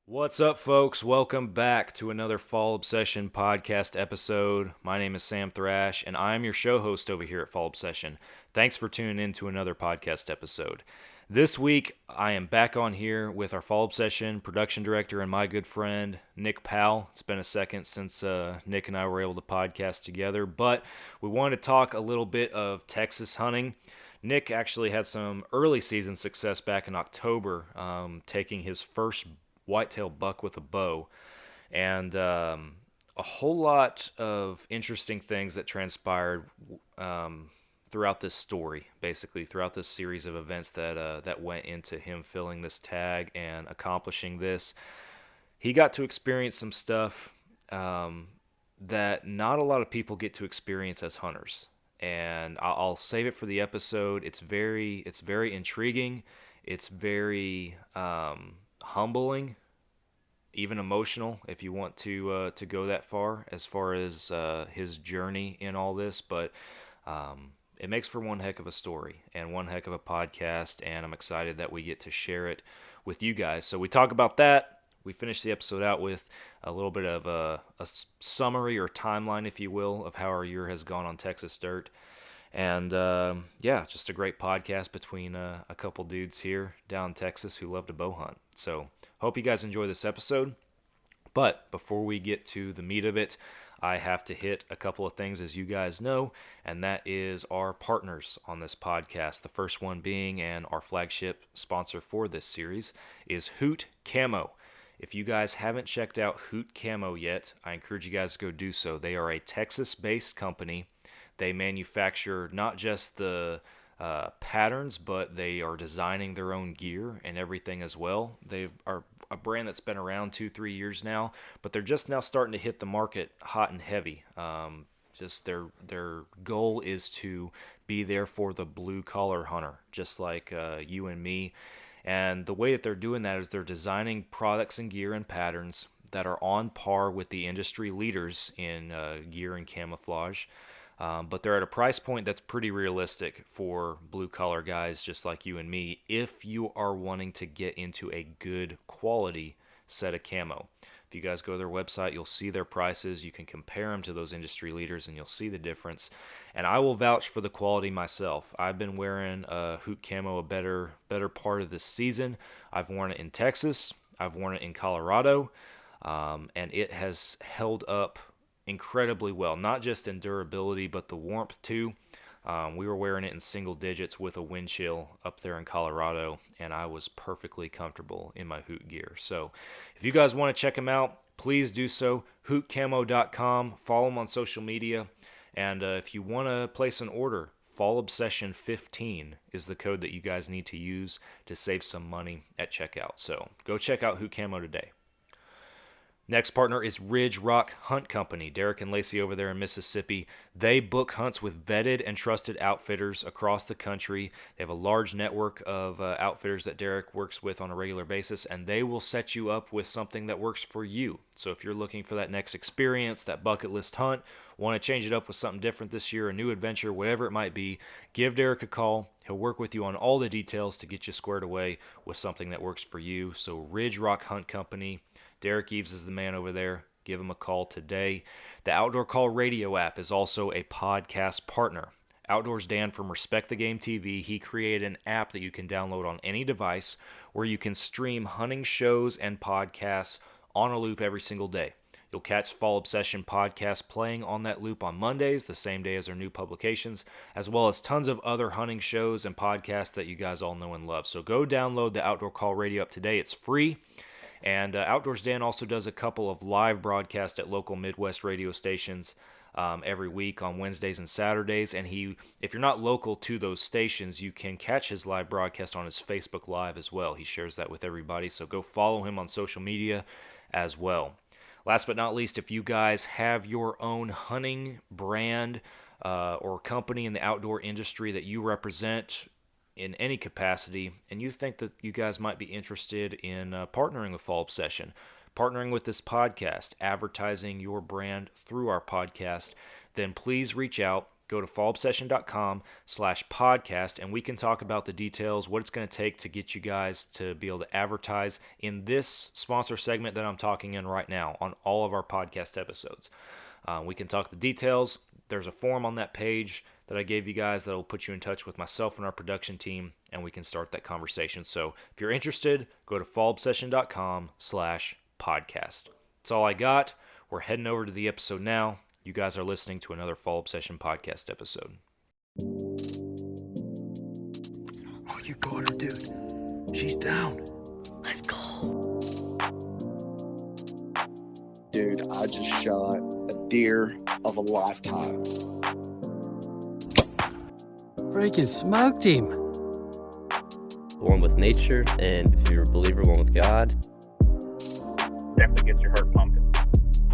What's up, folks? Welcome back to another Fall Obsession podcast episode. My name is Sam Thrash, and I'm your show host over here at Fall Obsession. Thanks for tuning in to another podcast episode. This week, I am back on here with our Fall Obsession production director and my good friend, Nick Powell. It's been a second since Nick and I were able to podcast together, but we wanted to talk a little bit of Texas hunting. Nick actually had some early season success back in October, taking his first whitetail buck with a bow, and a whole lot of interesting things that transpired throughout this story, basically throughout this series of events that went into him filling this tag and accomplishing this. He got to experience some stuff that not a lot of people get to experience as hunters, and I'll save it for the episode. It's very intriguing. It's very humbling, even emotional, if you want to go that far as his journey in all this. But it makes for one heck of a story and one heck of a podcast, and I'm excited that we get to share it with you guys. So we talk about that. We finish the episode out with a little bit of a summary or timeline, if you will, of how our year has gone on Texas dirt. And yeah, just a great podcast between a couple dudes here down in Texas who love to bow hunt. So hope you guys enjoy this episode. But before we get to the meat of it, I have to hit a couple of things, as you guys know, and that is our partners on this podcast. The first one being, and our flagship sponsor for this series, is Hoot Camo. If you guys haven't checked out Hoot Camo yet, I encourage you guys to go do so. They are a Texas-based company. They manufacture not just the patterns, but they are designing their own gear and everything as well. They are a brand that's been around 2-3 years now, but they're just now starting to hit the market hot and heavy. Just their goal is to be there for the blue collar hunter, just like you and me. And the way that they're doing that is they're designing products and gear and patterns that are on par with the industry leaders in gear and camouflage. But they're at a price point that's pretty realistic for blue collar guys just like you and me if you are wanting to get into a good quality set of camo. If you guys go to their website, you'll see their prices. You can compare them to those industry leaders and you'll see the difference. And I will vouch for the quality myself. I've been wearing Hoot Camo a better part of this season. I've worn it in Texas. I've worn it in Colorado. And it has held up incredibly well, not just in durability, but the warmth too. We were wearing it in single digits with a wind chill up there in Colorado, and I was perfectly comfortable in my Hoot gear. So if you guys want to check them out, please do so. HootCamo.com. Follow them on social media. And if you want to place an order, Fall Obsession 15 is the code that you guys need to use to save some money at checkout. So go check out Hoot Camo today. Next partner is Ridge Rock Hunt Company. Derek and Lacey over there in Mississippi. They book hunts with vetted and trusted outfitters across the country. They have a large network of outfitters that Derek works with on a regular basis, and they will set you up with something that works for you. So if you're looking for that next experience, that bucket list hunt, want to change it up with something different this year, a new adventure, whatever it might be, give Derek a call. He'll work with you on all the details to get you squared away with something that works for you. So Ridge Rock Hunt Company. Derek Eves is the man over there. Give him a call today. The Outdoor Call radio app is also a podcast partner. Outdoors Dan from Respect the Game TV, he created an app that you can download on any device where you can stream hunting shows and podcasts on a loop every single day. You'll catch Fall Obsession podcast playing on that loop on Mondays, the same day as our new publications, as well as tons of other hunting shows and podcasts that you guys all know and love. So go download the Outdoor Call radio app today. It's free. And Outdoors Dan also does a couple of live broadcasts at local Midwest radio stations every week on Wednesdays and Saturdays. And if you're not local to those stations, you can catch his live broadcast on his Facebook Live as well. He shares that with everybody. So go follow him on social media as well. Last but not least, if you guys have your own hunting brand or company in the outdoor industry that you represent in any capacity, and you think that you guys might be interested in partnering with Fall Obsession, partnering with this podcast, advertising your brand through our podcast, then please reach out. go to fallobsession.com/podcast, and we can talk about the details, what it's going to take to get you guys to be able to advertise in this sponsor segment that I'm talking in right now on all of our podcast episodes. We can talk the details. There's a form on that page that I gave you guys that will put you in touch with myself and our production team, and we can start that conversation. So if you're interested, go to fallobsession.com/podcast. That's all I got. We're heading over to the episode now. You guys are listening to another Fall Obsession podcast episode. Oh, you got her, dude. She's down. Let's go. Dude, I just shot a deer of a lifetime. Freaking smoked him. One with nature, and if you're a believer, one with God. Definitely gets your heart pumping.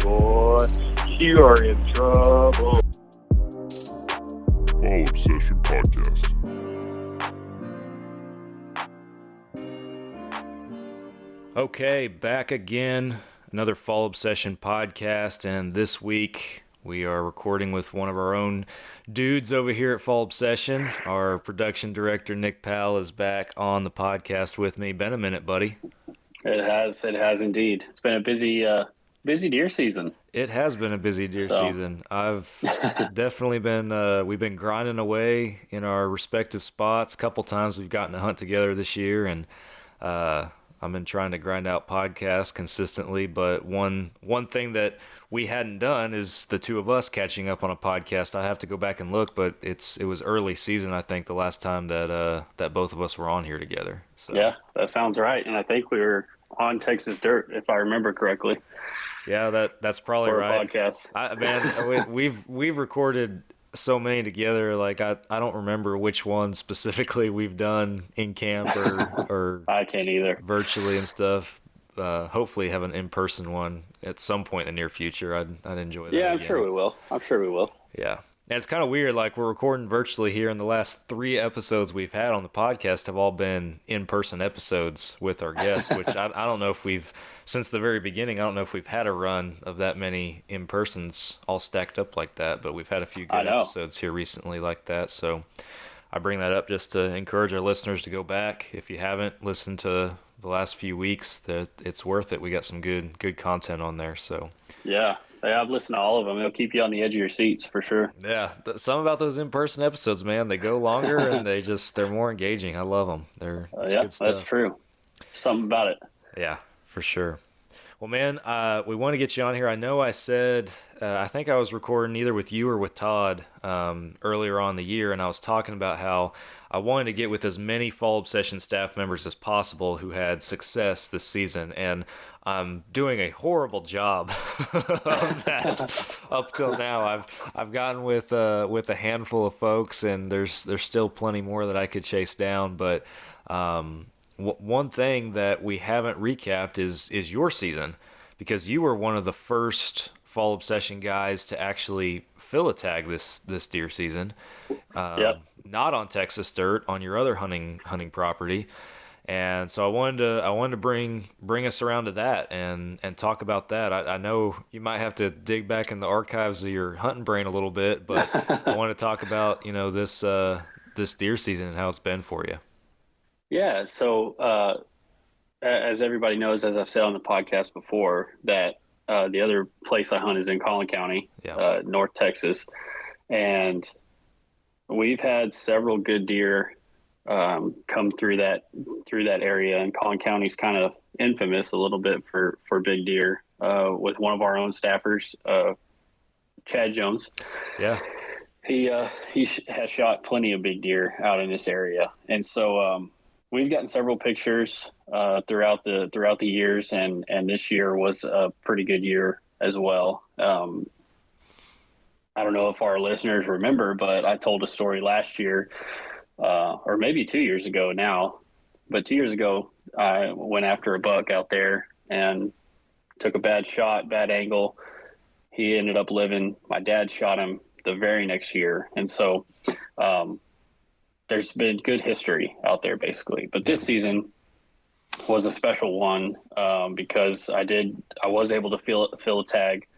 Boy, you are in trouble. Fall Obsession Podcast. Okay, back again. Another Fall Obsession podcast, and this week we are recording with one of our own dudes over here at Fall Obsession. Our production director, Nick Powell, is back on the podcast with me. Been a minute, buddy. It has indeed. It's been a busy deer season. It has been a busy deer season. I've definitely been, we've been grinding away in our respective spots. A couple times we've gotten to hunt together this year, and I've been trying to grind out podcasts consistently, but one thing that we hadn't done is the two of us catching up on a podcast. I have to go back and look, but it was early season, I think, the last time that both of us were on here together. So. Yeah, that sounds right. And I think we were on Texas Dirt, if I remember correctly. Yeah, that's probably for right. A podcast. Man, we've recorded so many together. Like I don't remember which one specifically we've done in camp or I can't either. Virtually and stuff. Hopefully have an in-person one at some point in the near future. I'd enjoy that. Yeah, I'm again. sure we will. Yeah. And it's kind of weird. Like we're recording virtually here, and the last 3 episodes we've had on the podcast have all been in-person episodes with our guests, which I don't know if we've, since the very beginning, I don't know if we've had a run of that many in-persons all stacked up like that, but we've had a few good episodes here recently like that. So I bring that up just to encourage our listeners to go back. If you haven't listened to the last few weeks, that it's worth it. We got some good content on there. So Yeah, I've listened to all of them. It'll keep you on the edge of your seats for sure. Yeah, some about those in-person episodes, man, they go longer and they're more engaging. I love them. It's good stuff. That's true. Something about it. Yeah, for sure. Well, man, we want to get you on here. I know I said, I think I was recording either with you or with Todd earlier on in the year, and I was talking about how I wanted to get with as many Fall Obsession staff members as possible who had success this season, and I'm doing a horrible job of that up till now. I've gotten with a handful of folks, and there's still plenty more that I could chase down, but one thing that we haven't recapped is your season, because you were one of the first Fall Obsession guys to actually fill a tag this deer season. Not on Texas Dirt, on your other hunting property. And so I wanted to bring us around to that and talk about that. I know you might have to dig back in the archives of your hunting brain a little bit, but I want to talk about, this deer season and how it's been for you. Yeah, so as everybody knows, as I've said on the podcast before, that the other place I hunt is in Collin County, North Texas, and we've had several good deer come through that area, and Collin County's kind of infamous a little bit for big deer. With one of our own staffers, Chad Jones. Yeah, he has shot plenty of big deer out in this area, and so we've gotten several pictures throughout the years, and this year was a pretty good year as well. I don't know if our listeners remember, but I told a story last year, or maybe 2 years ago now. But 2 years ago, I went after a buck out there and took a bad shot, bad angle. He ended up living. My dad shot him the very next year. And so there's been good history out there, basically. But this season was a special one because I was able to fill a tag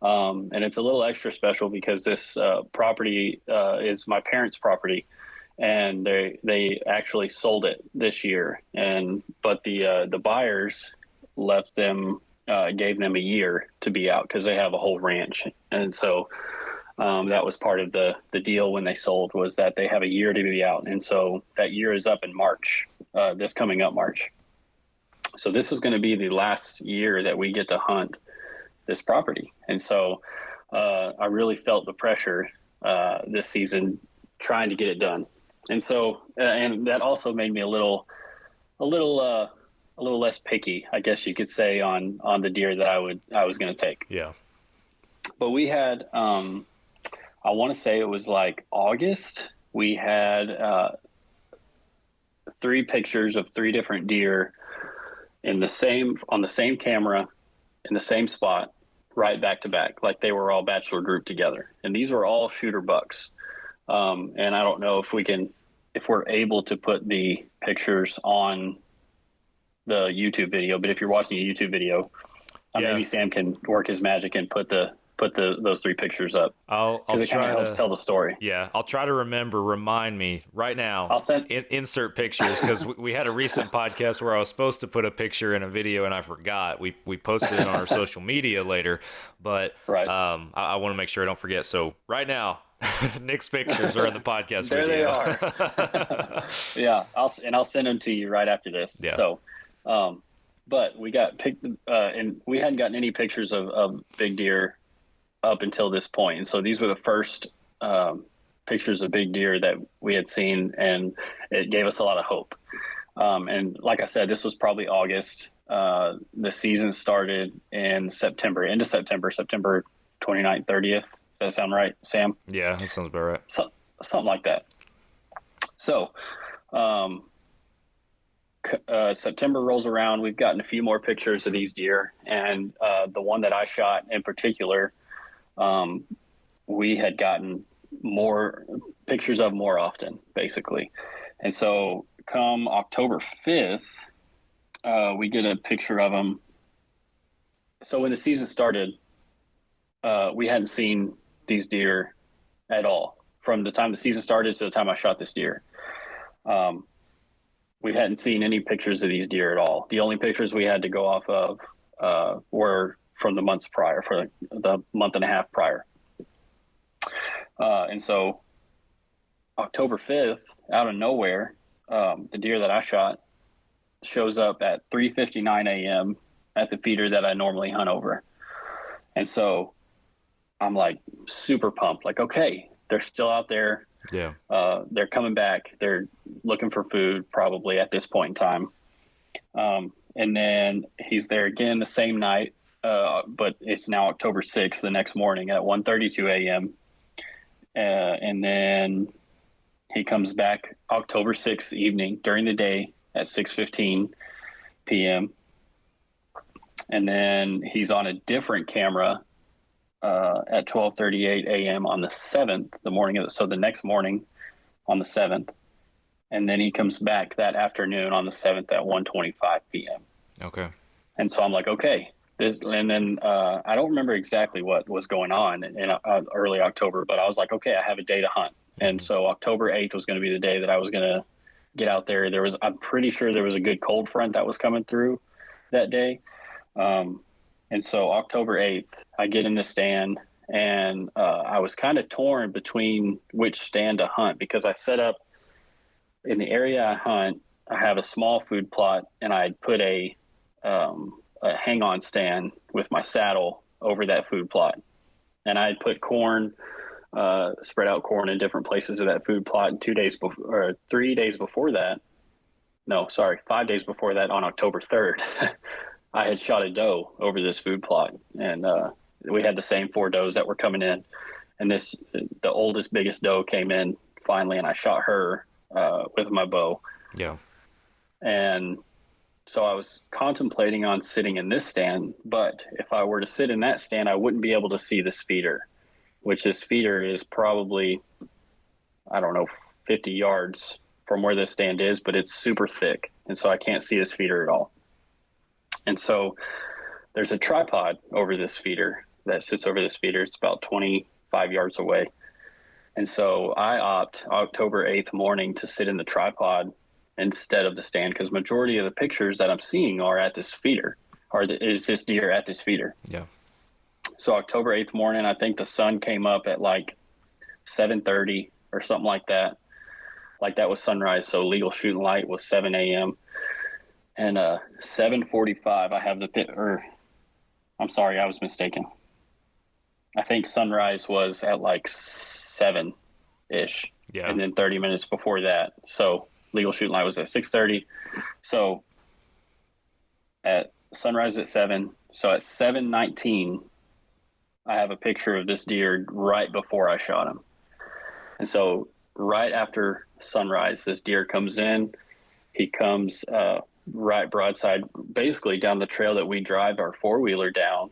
And it's a little extra special because this property is my parents' property, and they actually sold it this year. But the buyers left them, gave them a year to be out because they have a whole ranch, and so that was part of the deal when they sold, was that they have a year to be out, and so that year is up in March, this coming up March. So this is going to be the last year that we get to hunt this property. And so I really felt the pressure this season trying to get it done. And so, and that also made me a little less picky, I guess you could say, on the deer that I was going to take. Yeah. But we had, I want to say it was like August, we had 3 pictures of 3 different deer on the same camera, in the same spot, right back to back, like they were all bachelor grouped together. And these were all shooter bucks. And I don't know if we're able to put the pictures on the YouTube video, but if you're watching a YouTube video, maybe Sam can work his magic and put those 3 pictures up. I'll it kind of helps tell the story. Yeah, I'll try to remind me right now. I'll send insert pictures, because we had a recent podcast where I was supposed to put a picture in a video and I forgot. We posted it on our social media later, but right. I want to make sure I don't forget. So right now, Nick's pictures are in the podcast there video. They are. Yeah, I'll send them to you right after this. Yeah. So, but we got picked, and we hadn't gotten any pictures of big deer up until this point. And so these were the first pictures of big deer that we had seen, and it gave us a lot of hope. And like I said, this was probably August. The season started in September, end of September 29th, 30th. Does that sound right, Sam? Yeah, that sounds about right. Something like that. So September rolls around. We've gotten a few more pictures of these deer, and the one that I shot in particular, we had gotten more pictures of more often, basically. And so come October 5th, we get a picture of them. So when the season started, we hadn't seen these deer at all from the time the season started to the time I shot this deer. We hadn't seen any pictures of these deer at all. The only pictures we had to go off of were from the months prior, for the month and a half prior. And so October 5th, out of nowhere, the deer that I shot shows up at 3:59 a.m. at the feeder that I normally hunt over. And so I'm like super pumped, like, okay, they're still out there. Yeah. They're coming back. They're looking for food probably at this point in time. And then he's there again the same night, but it's now October 6th, the next morning at 1:32 a.m. And then he comes back October 6th evening during the day at 6:15 p.m. And then he's on a different camera at 12:38 a.m. on the 7th, the morning of so the next morning on the 7th. And then he comes back that afternoon on the 7th at 1:25 p.m. Okay. And so I'm like, okay. And then I don't remember exactly what was going on in early October, but I was like, okay, I have a day to hunt. Mm-hmm. And so October 8th was going to be the day that I was going to get out there. I'm pretty sure there was a good cold front that was coming through that day. And so October 8th, I get in the stand, and I was kind of torn between which stand to hunt, because I set up in the area I hunt. I have a small food plot, and I put a hang-on stand with my saddle over that food plot. And I put corn, spread out corn in different places of that food plot. And 3 days before that, 5 days before that, on October 3rd, I had shot a doe over this food plot. And we had the same 4 does that were coming in. And the oldest, biggest doe came in finally, and I shot her with my bow. Yeah. And so I was contemplating on sitting in this stand, but if I were to sit in that stand, I wouldn't be able to see this feeder, which this feeder is probably, 50 yards from where this stand is, but it's super thick. And so I can't see this feeder at all. And so there's a tripod over this feeder. that sits over this feeder. It's about 25 yards away. And so I opt October 8th morning to sit in the tripod instead of the stand, because majority of the pictures that I'm seeing are at this feeder, or is this deer at this feeder. Yeah. So October 8th morning, I think the sun came up at like 7:30 or something like that. Like that was sunrise. So legal shooting light was 7 a.m. And 7:45, I have the pit, or I'm sorry, I was mistaken. I think sunrise was at like 7-ish. Yeah. And then 30 minutes before that. So legal shooting light was at 6:30. So at sunrise at 7. So at 7:19, I have a picture of this deer right before I shot him. And so right after sunrise, this deer comes in. He comes right broadside, basically down the trail that we drive our four-wheeler down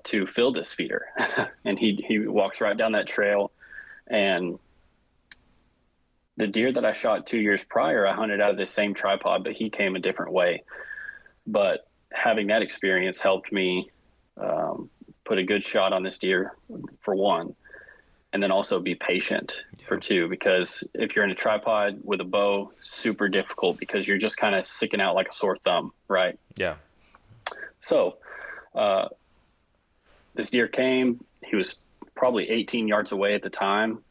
to fill this feeder. And he walks right down that trail. And the deer that I shot 2 years prior, I hunted out of this same tripod, but he came a different way. But having that experience helped me put a good shot on this deer, for one, and then also be patient for two, because if you're in a tripod with a bow, super difficult because you're just kind of sticking out like a sore thumb, right? Yeah. So this deer came. He was probably 18 yards away at the time,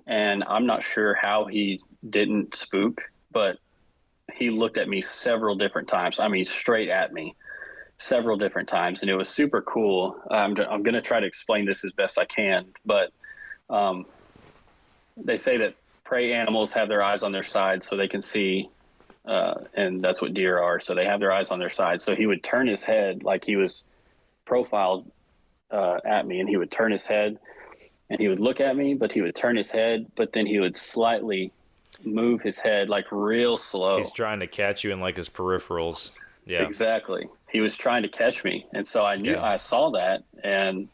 and I'm not sure how he didn't spook, but he looked at me several different times. I mean, straight at me several different times, and it was super cool. I'm going to try to explain this as best I can, but they say that prey animals have their eyes on their side so they can see, and that's what deer are. So they have their eyes on their side. So he would turn his head like he was profiled at me, and he would turn his head and he would look at me, but he would turn his head, but then he would slightly move his head, like real slow. He's trying to catch you in like his peripherals. Yeah, exactly. He was trying to catch me. And so I knew, I saw that, and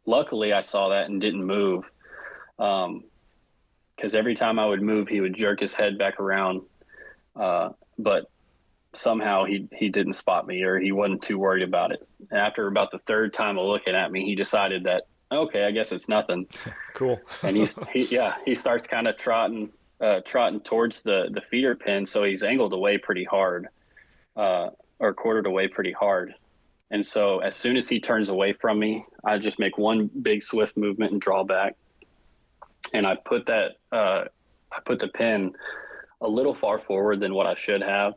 luckily I saw that and didn't move. Because every time I would move, he would jerk his head back around. But somehow he didn't spot me, or he wasn't too worried about it. And after about the third time of looking at me, he decided that, okay, I guess it's nothing. Cool. And he starts kind of trotting towards the feeder pin. So he's angled away pretty hard, or quartered away pretty hard. And so as soon as he turns away from me, I just make one big swift movement and draw back. And I put the pin a little far forward than what I should have,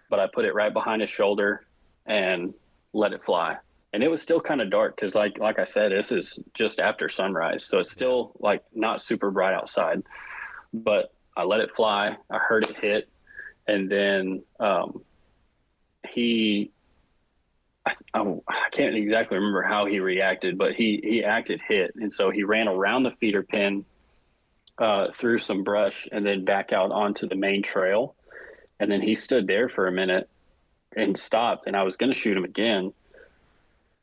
but I put it right behind his shoulder and let it fly. And it was still kind of dark because, like I said, this is just after sunrise, so it's still like not super bright outside. But I let it fly. I heard it hit, and then I can't exactly remember how he reacted, but he acted hit, and so he ran around the feeder pin, through some brush, and then back out onto the main trail. And then he stood there for a minute and stopped, and I was going to shoot him again.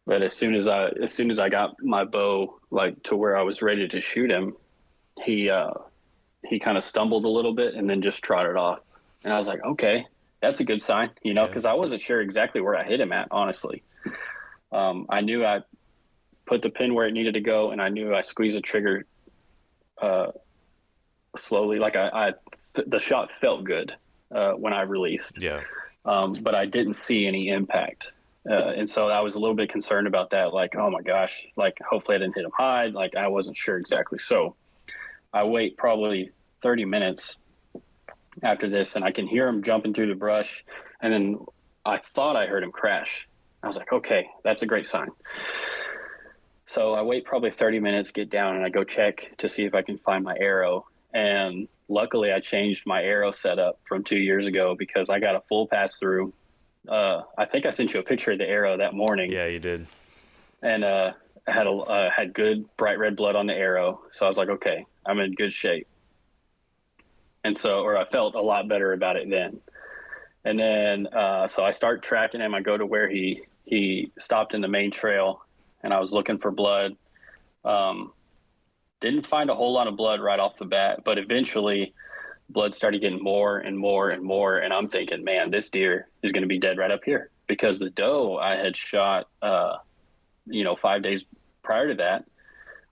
But as soon as I got my bow like to where I was ready to shoot him, he kind of stumbled a little bit and then just trotted off. And I was like, okay, that's a good sign, because I wasn't sure exactly where I hit him at, honestly. I knew I put the pin where it needed to go, and I knew I squeezed the trigger slowly. Like the shot felt good when I released. Yeah. But I didn't see any impact. And so I was a little bit concerned about that. Like, oh my gosh, like hopefully I didn't hit him high. Like I wasn't sure exactly. So I wait probably 30 minutes after this, and I can hear him jumping through the brush. And then I thought I heard him crash. I was like, okay, that's a great sign. So I wait probably 30 minutes, get down, and I go check to see if I can find my arrow. And luckily I changed my arrow setup from 2 years ago, because I got a full pass through. I think I sent you a picture of the arrow that morning. Yeah, you did. And I had good bright red blood on the arrow. So I was like, okay, I'm in good shape. And so, or I felt a lot better about it then. And then, so I start tracking him. I go to where he stopped in the main trail, and I was looking for blood. Didn't find a whole lot of blood right off the bat, but eventually blood started getting more and more and more. And I'm thinking, man, this deer is going to be dead right up here, because the doe I had shot, 5 days prior to that,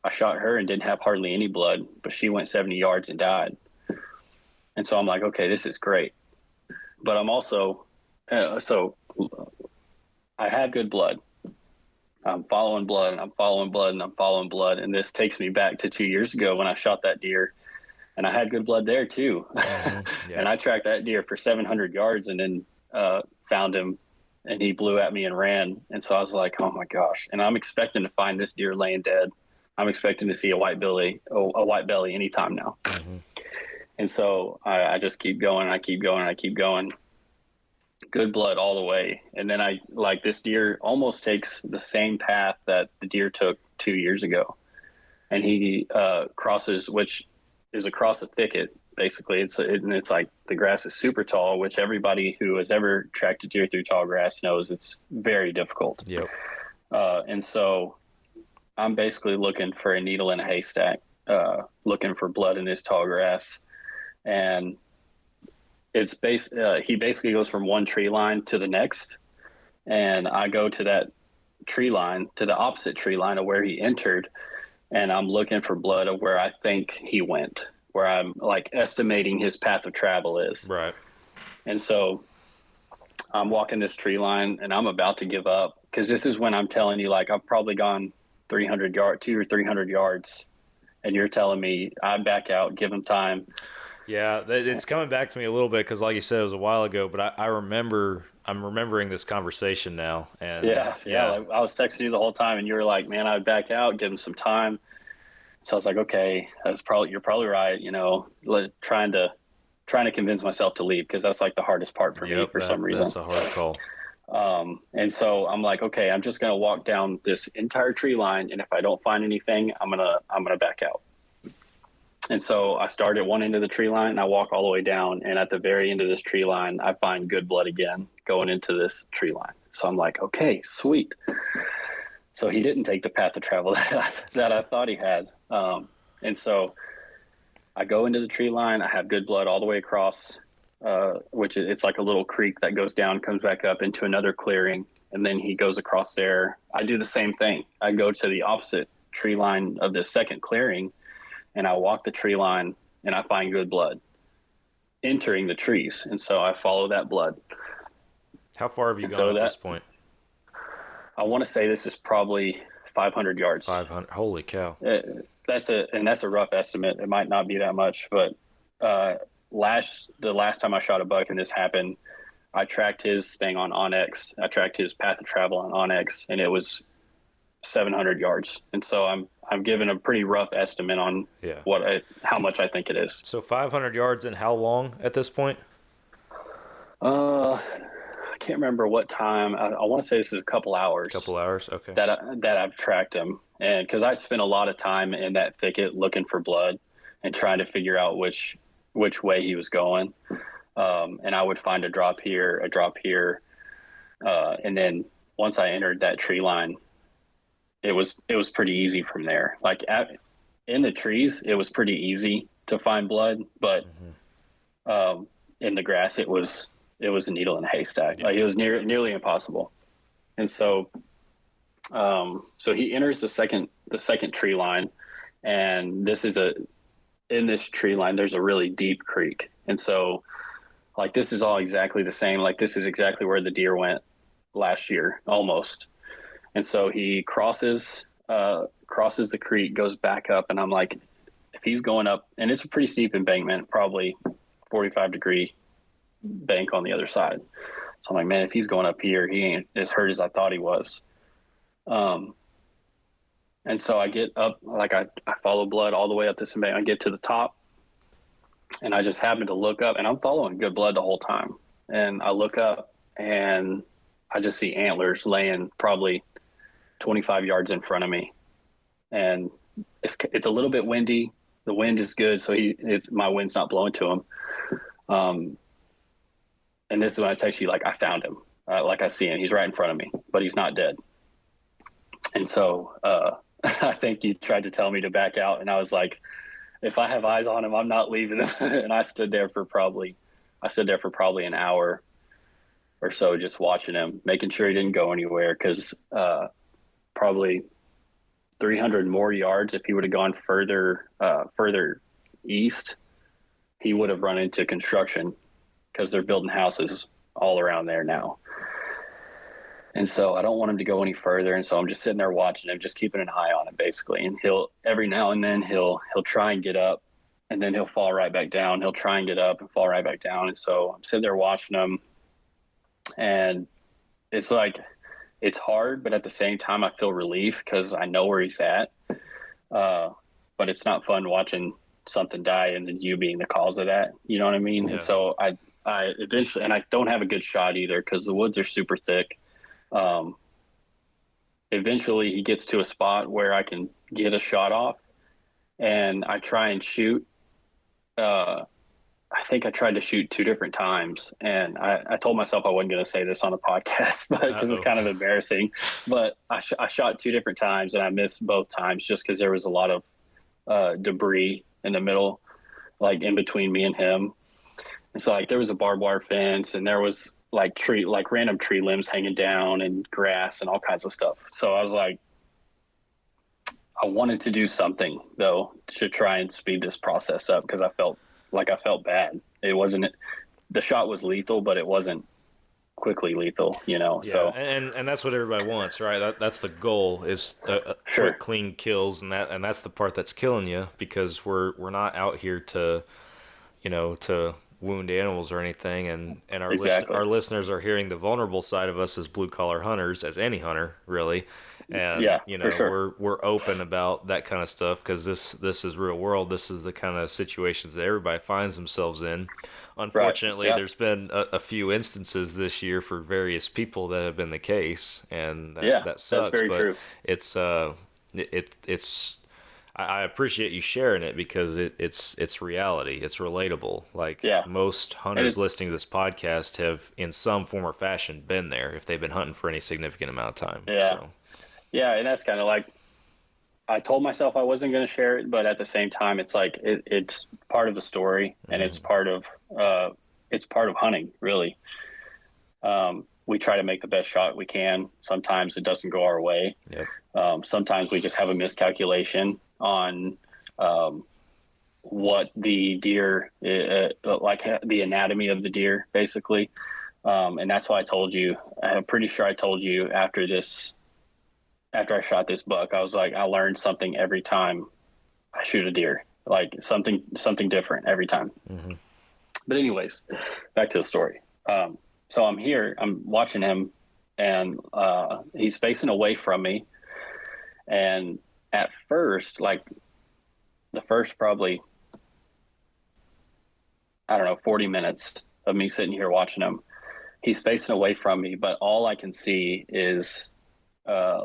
I shot her and didn't have hardly any blood, but she went 70 yards and died. And so I'm like, okay, this is great. But I'm also, so I have good blood. I'm following blood and I'm following blood and I'm following blood. And this takes me back to 2 years ago when I shot that deer, and I had good blood there too. Mm-hmm. Yeah. And I tracked that deer for 700 yards and then found him, and he blew at me and ran. And so I was like, oh my gosh. And I'm expecting to find this deer laying dead. I'm expecting to see a white belly anytime now. Mm-hmm. And so I just keep going. I keep going. I keep going. Good blood all the way. And then this deer almost takes the same path that the deer took 2 years ago. And he crosses, which is across a thicket. Basically, it's like the grass is super tall, which everybody who has ever tracked a deer through tall grass knows it's very difficult. Yep. And so I'm basically looking for a needle in a haystack, looking for blood in this tall grass. And it's he basically goes from one tree line to the next. And I go to that tree line, to the opposite tree line of where he entered. And I'm looking for blood of where I think he went, where I'm like estimating his path of travel is. Right. And so I'm walking this tree line and I'm about to give up, because this is when I'm telling you, like, I've probably gone 200 or 300 yards, and you're telling me I back out, give him time. Yeah, it's coming back to me a little bit because, like you said, it was a while ago, but I'm remembering this conversation now. And yeah. Like, I was texting you the whole time, and you were like, man, I'd back out, give him some time. So I was like, okay, you're probably right. You know, trying to convince myself to leave, because that's like the hardest part for me for some reason. That's a hard call. And so I'm like, okay, I'm just going to walk down this entire tree line. And if I don't find anything, I'm going to back out. And so I start at one end of the tree line and I walk all the way down. And at the very end of this tree line, I find good blood again going into this tree line. So I'm like, okay, sweet. So he didn't take the path of travel that I thought he had. And so I go into the tree line. I have good blood all the way across, it's like a little creek that goes down, comes back up into another clearing. And then he goes across there. I do the same thing. I go to the opposite tree line of this second clearing, and I walk the tree line and I find good blood entering the trees. And so I follow that blood. How far have you gone at this point? I want to say this is probably 500 yards. 500. Holy cow. That's a rough estimate. It might not be that much, but the last time I shot a buck and this happened, I tracked his thing on Onyx. I tracked his path of travel on Onyx, and it was 700 yards. And so I'm giving a pretty rough estimate on how much I think it is. So 500 yards and how long at this point? I can't remember what time. I want to say this is a couple hours. Couple hours, okay. That I've tracked him, and because I spent a lot of time in that thicket looking for blood and trying to figure out which way he was going. And I would find a drop here, and then once I entered that tree line, it was pretty easy from there. Like in the trees, it was pretty easy to find blood, but in the grass, it was a needle in a haystack. Like, it was nearly impossible. And so he enters the second tree line, and in this tree line, there's a really deep creek. And so, like, this is all exactly the same. Like, this is exactly where the deer went last year, almost. And so he crosses the creek, goes back up, and I'm like, if he's going up, and it's a pretty steep embankment, probably 45-degree bank on the other side. So I'm like, man, if he's going up here, he ain't as hurt as I thought he was. And so I get up, like I follow blood all the way up this embankment. I get to the top, and I just happen to look up, and I'm following good blood the whole time. And I look up, and I just see antlers laying probably 25 yards in front of me. And it's a little bit windy. The wind is good, so my wind's not blowing to him. And this is when I text you, like, I found him. Like, I see him. He's right in front of me, but he's not dead. And so I think you tried to tell me to back out, and I was like, if I have eyes on him, I'm not leaving him. And I stood there for probably an hour or so, just watching him, making sure he didn't go anywhere, because probably 300 more yards. If he would have gone further east, he would have run into construction because they're building houses all around there now. And so I don't want him to go any further. And so I'm just sitting there watching him, just keeping an eye on him basically. And he'll, every now and then he'll try and get up, and then he'll fall right back down. He'll try and get up and fall right back down. And so I'm sitting there watching him, and it's like, it's hard, but at the same time I feel relief because I know where he's at. But it's not fun watching something die and then you being the cause of that. You know what I mean? Yeah. And so I eventually, and I don't have a good shot either because the woods are super thick. Eventually he gets to a spot where I can get a shot off, and I try and shoot. I think I tried to shoot 2 different times, and I told myself I wasn't going to say this on the podcast because it's kind of embarrassing, but I shot 2 different times and I missed both times just because there was a lot of debris in the middle, like in between me and him. And so like there was a barbed wire fence, and there was like random tree limbs hanging down and grass and all kinds of stuff. So I was like, I wanted to do something though to try and speed this process up because I felt bad. It wasn't, the shot was lethal, but it wasn't quickly lethal, you know? Yeah, so and that's what everybody wants, right? That's the goal, is Sure. quick, clean kills, and that's the part that's killing you, because we're not out here to, you know, to wound animals or anything, and our Exactly. our listeners are hearing the vulnerable side of us as blue collar hunters, as any hunter really. And Yeah, you know, for sure. we're open about that kind of stuff because this is real world. This is the kind of situations that everybody finds themselves in. Unfortunately, yeah. there's been a few instances this year for various people that have been the case, and that sucks. That's very but true. it's it's I appreciate you sharing it because it's reality. It's relatable. Like most hunters listening to this podcast have, in some form or fashion, been there if they've been hunting for any significant amount of time. Yeah. So. Yeah, and that's kind of like, I told myself I wasn't going to share it, but at the same time, it's like it's part of the story, and it's part of hunting, really. We try to make the best shot we can. Sometimes it doesn't go our way. Yep. Sometimes we just have a miscalculation on what the deer, like the anatomy of the deer, basically. And that's why I told you. I'm pretty sure I told you after I shot this buck, I was like, I learned something every time I shoot a deer, like something different every time. Mm-hmm. But anyways, back to the story. So I'm here, I'm watching him, and he's facing away from me. And at first, like the first probably, I don't know, 40 minutes of me sitting here watching him, he's facing away from me, but all I can see is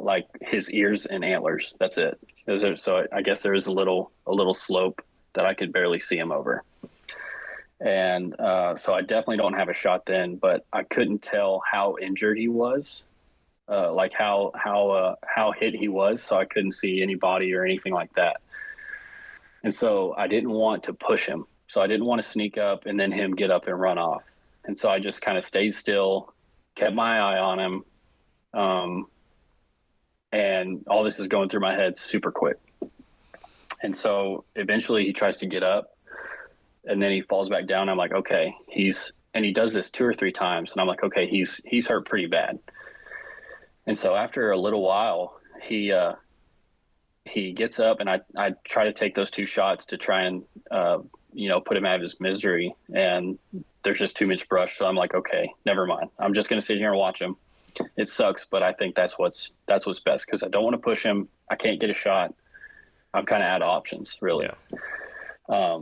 like his ears and antlers. That's it. So I guess there is a little slope that I could barely see him over. And so I definitely don't have a shot then, but I couldn't tell how injured he was, like how hit he was. So I couldn't see any body or anything like that. And so I didn't want to push him. So I didn't want to sneak up and then him get up and run off. And so I just kind of stayed still, kept my eye on him. And all this is going through my head super quick. And so eventually he tries to get up, and then he falls back down. I'm like, okay, and he does this 2 or 3 times. And I'm like, okay, he's hurt pretty bad. And so after a little while, he gets up, and I try to take those 2 shots to try and, put him out of his misery. And there's just too much brush. So I'm like, okay, never mind. I'm just going to sit here and watch him. It sucks, but I think that's what's best, because I don't want to push him. I can't get a shot. I'm kind of out of options, really. Yeah.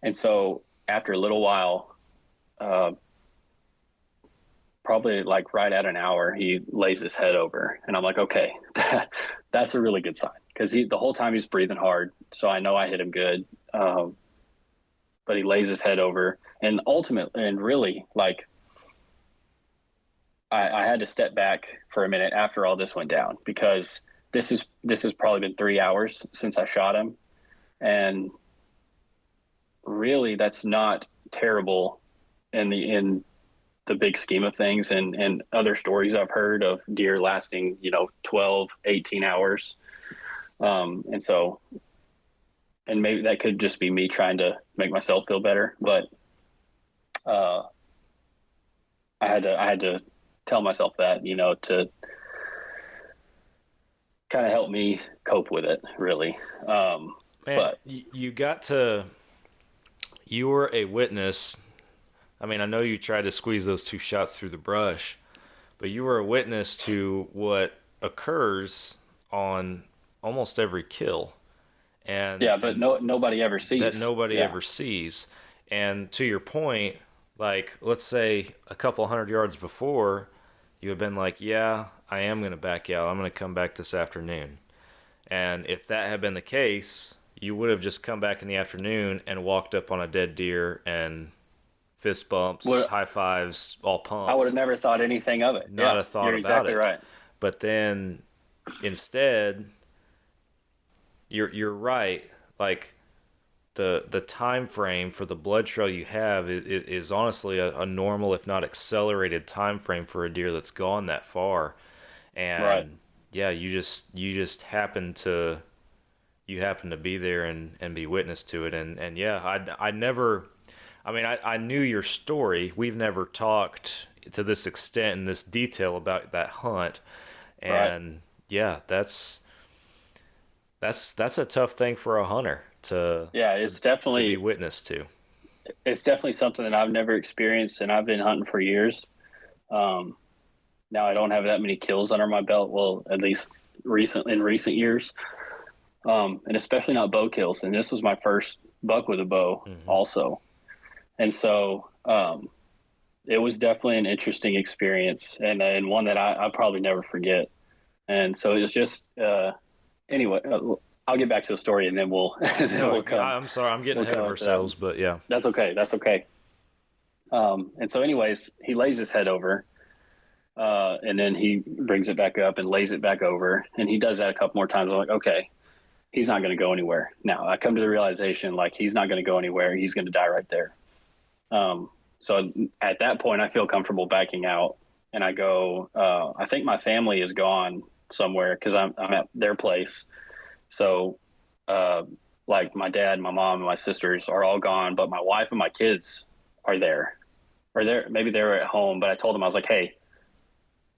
And so after a little while, probably like right at an hour, he lays his head over, and I'm like, okay, that's a really good sign, because the whole time he's breathing hard, so I know I hit him good. But he lays his head over, and ultimately, and really, like, I had to step back for a minute after all this went down, because this has probably been 3 hours since I shot him. And really, that's not terrible in the big scheme of things, and other stories I've heard of deer lasting, 12, 18 hours. And so, and maybe that could just be me trying to make myself feel better, but I had to tell myself that, to kind of help me cope with it, really. Man, but you were a witness. I mean, I know you tried to squeeze those 2 shots through the brush, but you were a witness to what occurs on almost every kill. And yeah, but nobody ever sees that. Nobody ever sees. And to your point, like, let's say a couple 100 yards before, you had been like, yeah, I am going to back out. I'm going to come back this afternoon. And if that had been the case, you would have just come back in the afternoon and walked up on a dead deer and fist bumps, high fives, all pumped. I would have never thought anything of it. Not a thought you're about exactly it. Right. But then instead, you're right. Like, the time frame for the blood trail you have is honestly a normal, if not accelerated, time frame for a deer that's gone that far. And yeah, you just happen to be there and be witness to it. And yeah, I never, I mean, I knew your story. We've never talked to this extent and this detail about that hunt. And yeah, that's a tough thing for a hunter to definitely to be witness to. It's definitely something that I've never experienced, and I've been hunting for years. Now I don't have that many kills under my belt. Well, at least in recent years, and especially not bow kills. And this was my first buck with a bow, also, and so it was definitely an interesting experience, and one that I probably never forget. And so it was just anyway. I'll get back to the story, and then we'll. We'll come. I'm sorry, I'm getting ahead of ourselves, but yeah, that's okay. That's okay. And so, anyways, he lays his head over, and then he brings it back up and lays it back over, and he does that a couple more times. I'm like, okay, he's not going to go anywhere. Now I come to the realization, like, he's not going to go anywhere. He's going to die right there. So at that point, I feel comfortable backing out, and I go. I think my family is gone somewhere because I'm at their place. So, like, my dad, my mom, and my sisters are all gone, but my wife and my kids are there. Or maybe they're at home, but I told them, I was like, hey,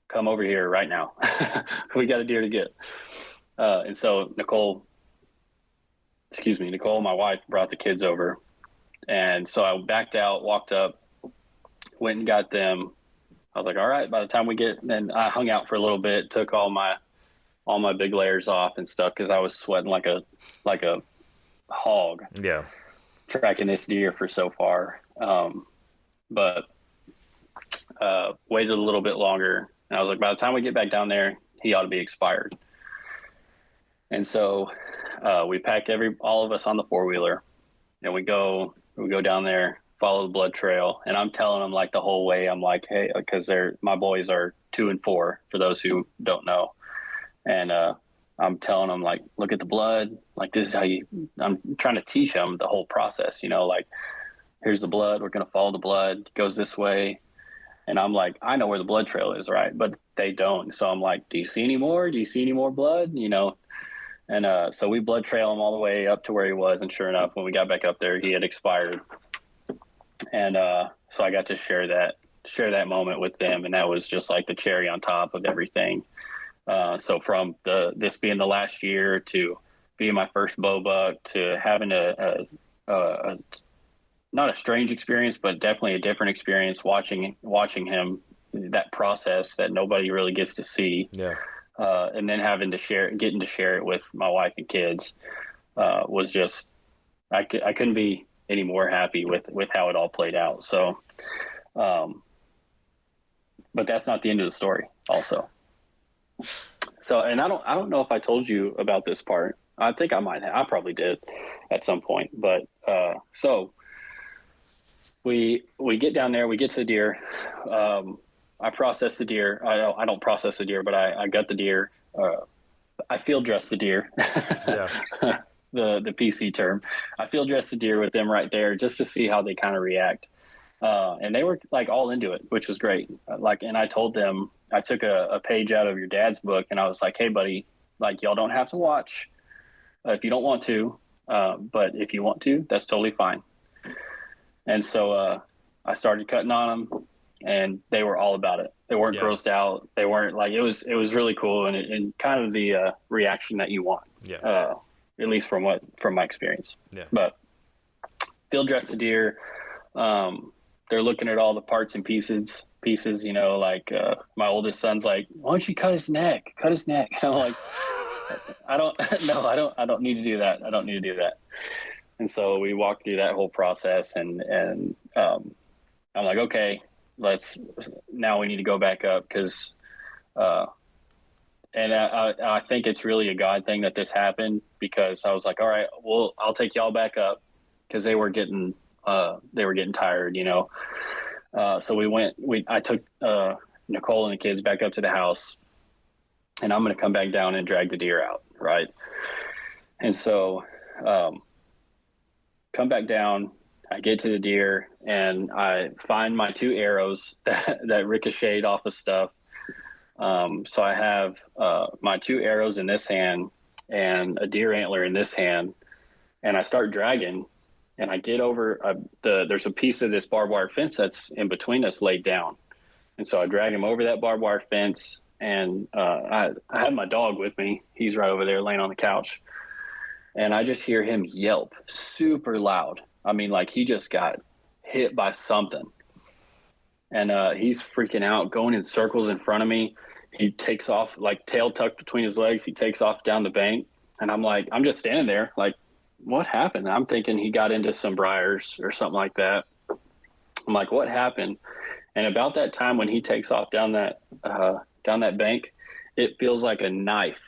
come over here right now. We got a deer to get. And so Nicole, my wife, brought the kids over. And so I backed out, walked up, went and got them. I was like, all right, by the time we get, then I hung out for a little bit, took all my big layers off and stuff, because I was sweating like a hog. Yeah, tracking this deer for so far. But waited a little bit longer, and I was like, by the time we get back down there, he ought to be expired. And so we packed all of us on the 4-wheeler, and we go down there, follow the blood trail, and I'm telling them, like, the whole way, I'm like, hey, because my boys are 2 and 4, for those who don't know. And I'm telling them, like, look at the blood. Like, this is how I'm trying to teach them the whole process, like, here's the blood. We're going to follow the blood. It goes this way. And I'm like, I know where the blood trail is, right? But they don't. So I'm like, do you see any more? Do you see any more blood? And so we blood trail him all the way up to where he was. And sure enough, when we got back up there, he had expired. And so I got to share that moment with them. And that was just like the cherry on top of everything. So from this being the last year to being my first bow buck to having a not a strange experience, but definitely a different experience watching him, that process that nobody really gets to see. Yeah. And then getting to share it with my wife and kids was just, I couldn't be any more happy with how it all played out. So, but that's not the end of the story also. So, and I don't know if I told you about this part. I think I might have. I probably did at some point. But so we get down there. We get to the deer. I process the deer. I don't process the deer, but I gut the deer. I field dress the deer. Yeah. the PC term. I field dress the deer with them right there just to see how they kind of react. And they were like all into it, which was great. And I told them, I took a page out of your dad's book, and I was like, hey buddy, like, y'all don't have to watch. if you don't want to, but if you want to, that's totally fine. And so I started cutting on them, and they were all about it. They weren't grossed out. They weren't like, it was really cool, and kind of the reaction that you want. At least from my experience. But field dress the deer. They're looking at all the parts and pieces, you know, like my oldest son's like, why don't you cut his neck? And I'm like, I don't need to do that. I don't need to do that. And so we walked through that whole process, and I'm like, okay, now we need to go back up, because and I think it's really a God thing that this happened, because I was like, all right, well, I'll take y'all back up, because they were getting tired, you know. So I took Nicole and the kids back up to the house, and I'm going to come back down and drag the deer out, right? And so come back down, I get to the deer, and I find my 2 arrows that ricocheted off of stuff. So I have my 2 arrows in this hand and a deer antler in this hand, and I start dragging, and I get over there's a piece of this barbed wire fence that's in between us laid down. And so I drag him over that barbed wire fence, and I had my dog with me. He's right over there laying on the couch. And I just hear him yelp super loud. I mean, like he just got hit by something. And he's freaking out, going in circles in front of me. He takes off, like tail tucked between his legs. He takes off down the bank. And I'm just standing there like, what happened? I'm thinking he got into some briars or something like that. I'm like, what happened? And about that time when he takes off down that bank, it feels like a knife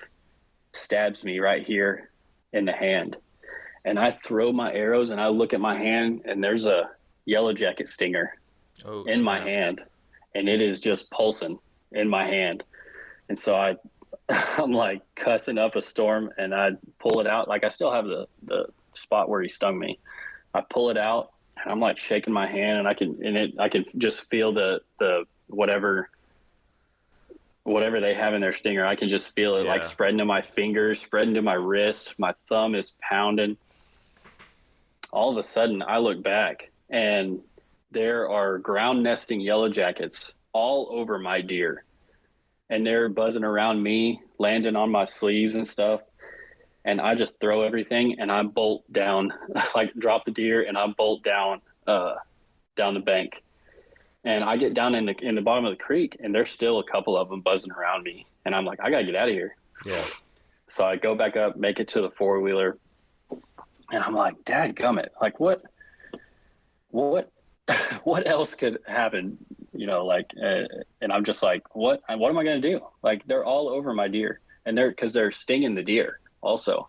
stabs me right here in the hand. And I throw my arrows, and I look at my hand, and there's a yellow jacket stinger in my hand, and it is just pulsing in my hand. And so I'm like cussing up a storm, and I pull it out. Like I still have the spot where he stung me. I pull it out, and I'm like shaking my hand, and I can just feel the whatever they have in their stinger. I can just feel it like spreading to my fingers, spreading to my wrist. My thumb is pounding. All of a sudden I look back, and there are ground nesting yellow jackets all over my deer, and they're buzzing around me, landing on my sleeves and stuff. And I just throw everything, and I bolt down, like drop the deer, and I bolt down the bank. And I get down in the bottom of the creek, and there's still a couple of them buzzing around me. And I'm like, I gotta get out of here. Yeah. So I go back up, make it to the 4-wheeler, and I'm like, dadgummit, like what else could happen? You know, like, and I'm just like, what am I gonna do? Like, they're all over my deer, and because they're stinging the deer also.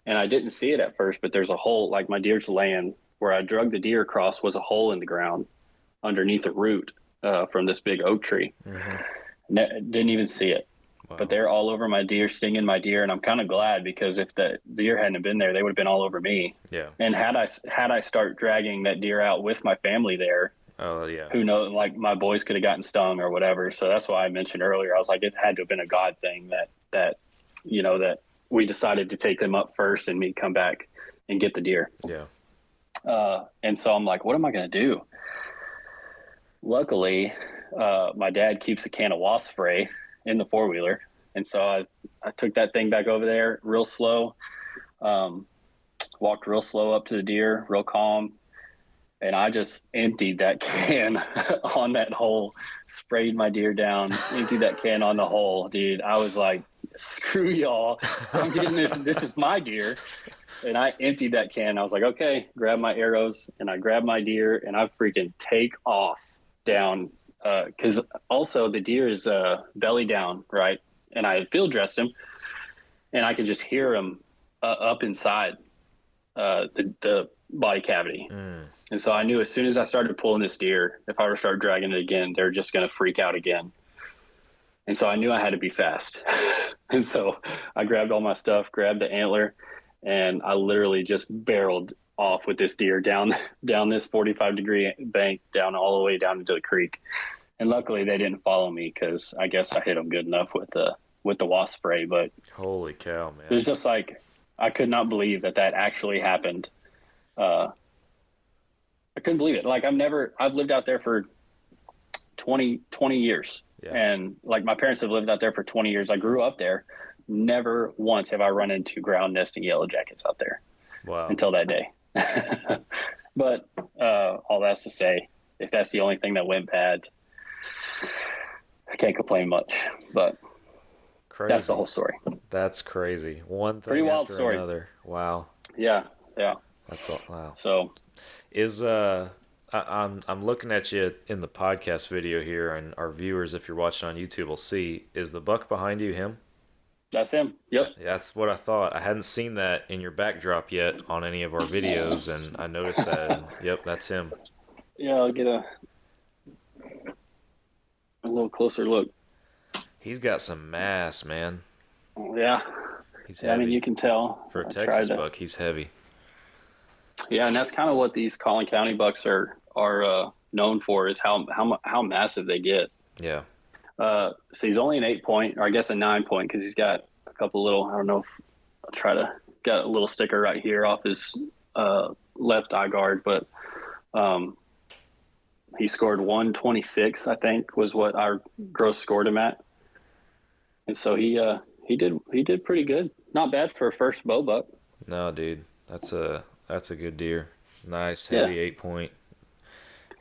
And I didn't see it at first, but there's a hole, like my deer's laying where I drug the deer across was a hole in the ground underneath a root from this big oak tree. Mm-hmm. Didn't even see it. Wow. But they're all over my deer, stinging my deer, and I'm kind of glad, because if the deer hadn't been there, they would have been all over me. Yeah. And had I start dragging that deer out with my family there, who knows? Like my boys could have gotten stung or whatever. So that's why I mentioned earlier. I was like, it had to have been a God thing that you know, that we decided to take them up first and me come back and get the deer. Yeah. And so I'm like, what am I going to do? Luckily, my dad keeps a can of wasp spray in the 4-wheeler. And so I took that thing back over there real slow, walked real slow up to the deer, real calm. And I just emptied that can on that hole, sprayed my deer down, emptied that can on the hole. Dude, I was like, screw y'all. I'm getting this. This is my deer. And I emptied that can. I was like, okay, grab my arrows, and I grabbed my deer, and I freaking take off down. Because also the deer is belly down, right? And I had field dressed him, and I could just hear him up inside the body cavity. And so I knew as soon as I started pulling this deer, if I were to start dragging it again, they're just going to freak out again. And so I knew I had to be fast. And so I grabbed all my stuff, grabbed the antler, and I literally just barreled off with this deer down this 45-degree bank, down all the way down into the creek. And luckily they didn't follow me, because I guess I hit them good enough with the wasp spray. But holy cow, man! It was just like, I could not believe that actually happened. I couldn't believe it. Like I've lived out there for 20 years. Yeah. And like my parents have lived out there for 20 years. I grew up there. Never once have I run into ground nesting yellow jackets out there. Wow. Until that day. But all that's to say, if that's the only thing that went bad, I can't complain much. But crazy. That's the whole story. That's crazy. One thing Pretty wild after story. another. Wow. Yeah. That's all. Wow. So is I'm looking at you in the podcast video here, and our viewers, if you're watching on YouTube, will see, is the buck behind you him? that's him. Yep. That's what I thought. I hadn't seen that in your backdrop yet on any of our videos, and I noticed that. And, yep, that's him. Yeah, I'll get a little closer look. He's got some mass, man. Yeah. He's heavy. I mean, you can tell. For a Texas buck, he's heavy. Yeah, and that's kind of what these Collin County bucks are known for, is how massive they get. Yeah. So he's only an 8-point, or I guess a 9-point, because he's got a couple little, I don't know if I'll got a little sticker right here off his left eye guard, but he scored 126, I think, was what our gross scored him at. And so he did pretty good. Not bad for a first bow buck. No, dude. That's a good deer. Nice, heavy 8-point.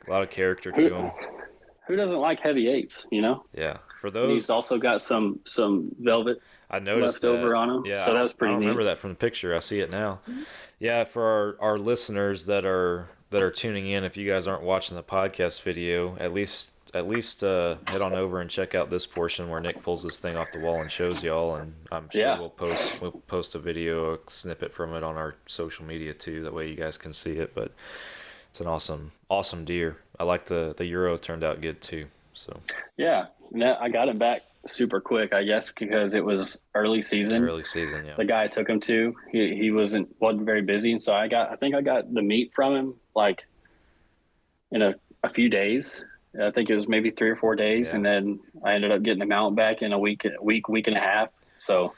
A lot of character to him. Who doesn't like heavy 8s, you know? Yeah. For And those, he's also got some velvet I noticed left over that. on him. Yeah, So that was pretty I neat. remember that from the picture. I see it now. Yeah, for our listeners that are tuning in, if you guys aren't watching the podcast video, at least head on over and check out this portion where Nick pulls this thing off the wall and shows y'all, and I'm sure we'll post a video, a snippet from it on our social media too. That way you guys can see it. But it's an awesome deer. I like the Euro turned out good too. So yeah, I got him back super quick, I guess, because it was early season. Yeah. The guy I took him to, he wasn't very busy, and so I think I got the meat from him like in a few days. I think it was maybe 3 or 4 days, and then I ended up getting the mount back in a week and a half. So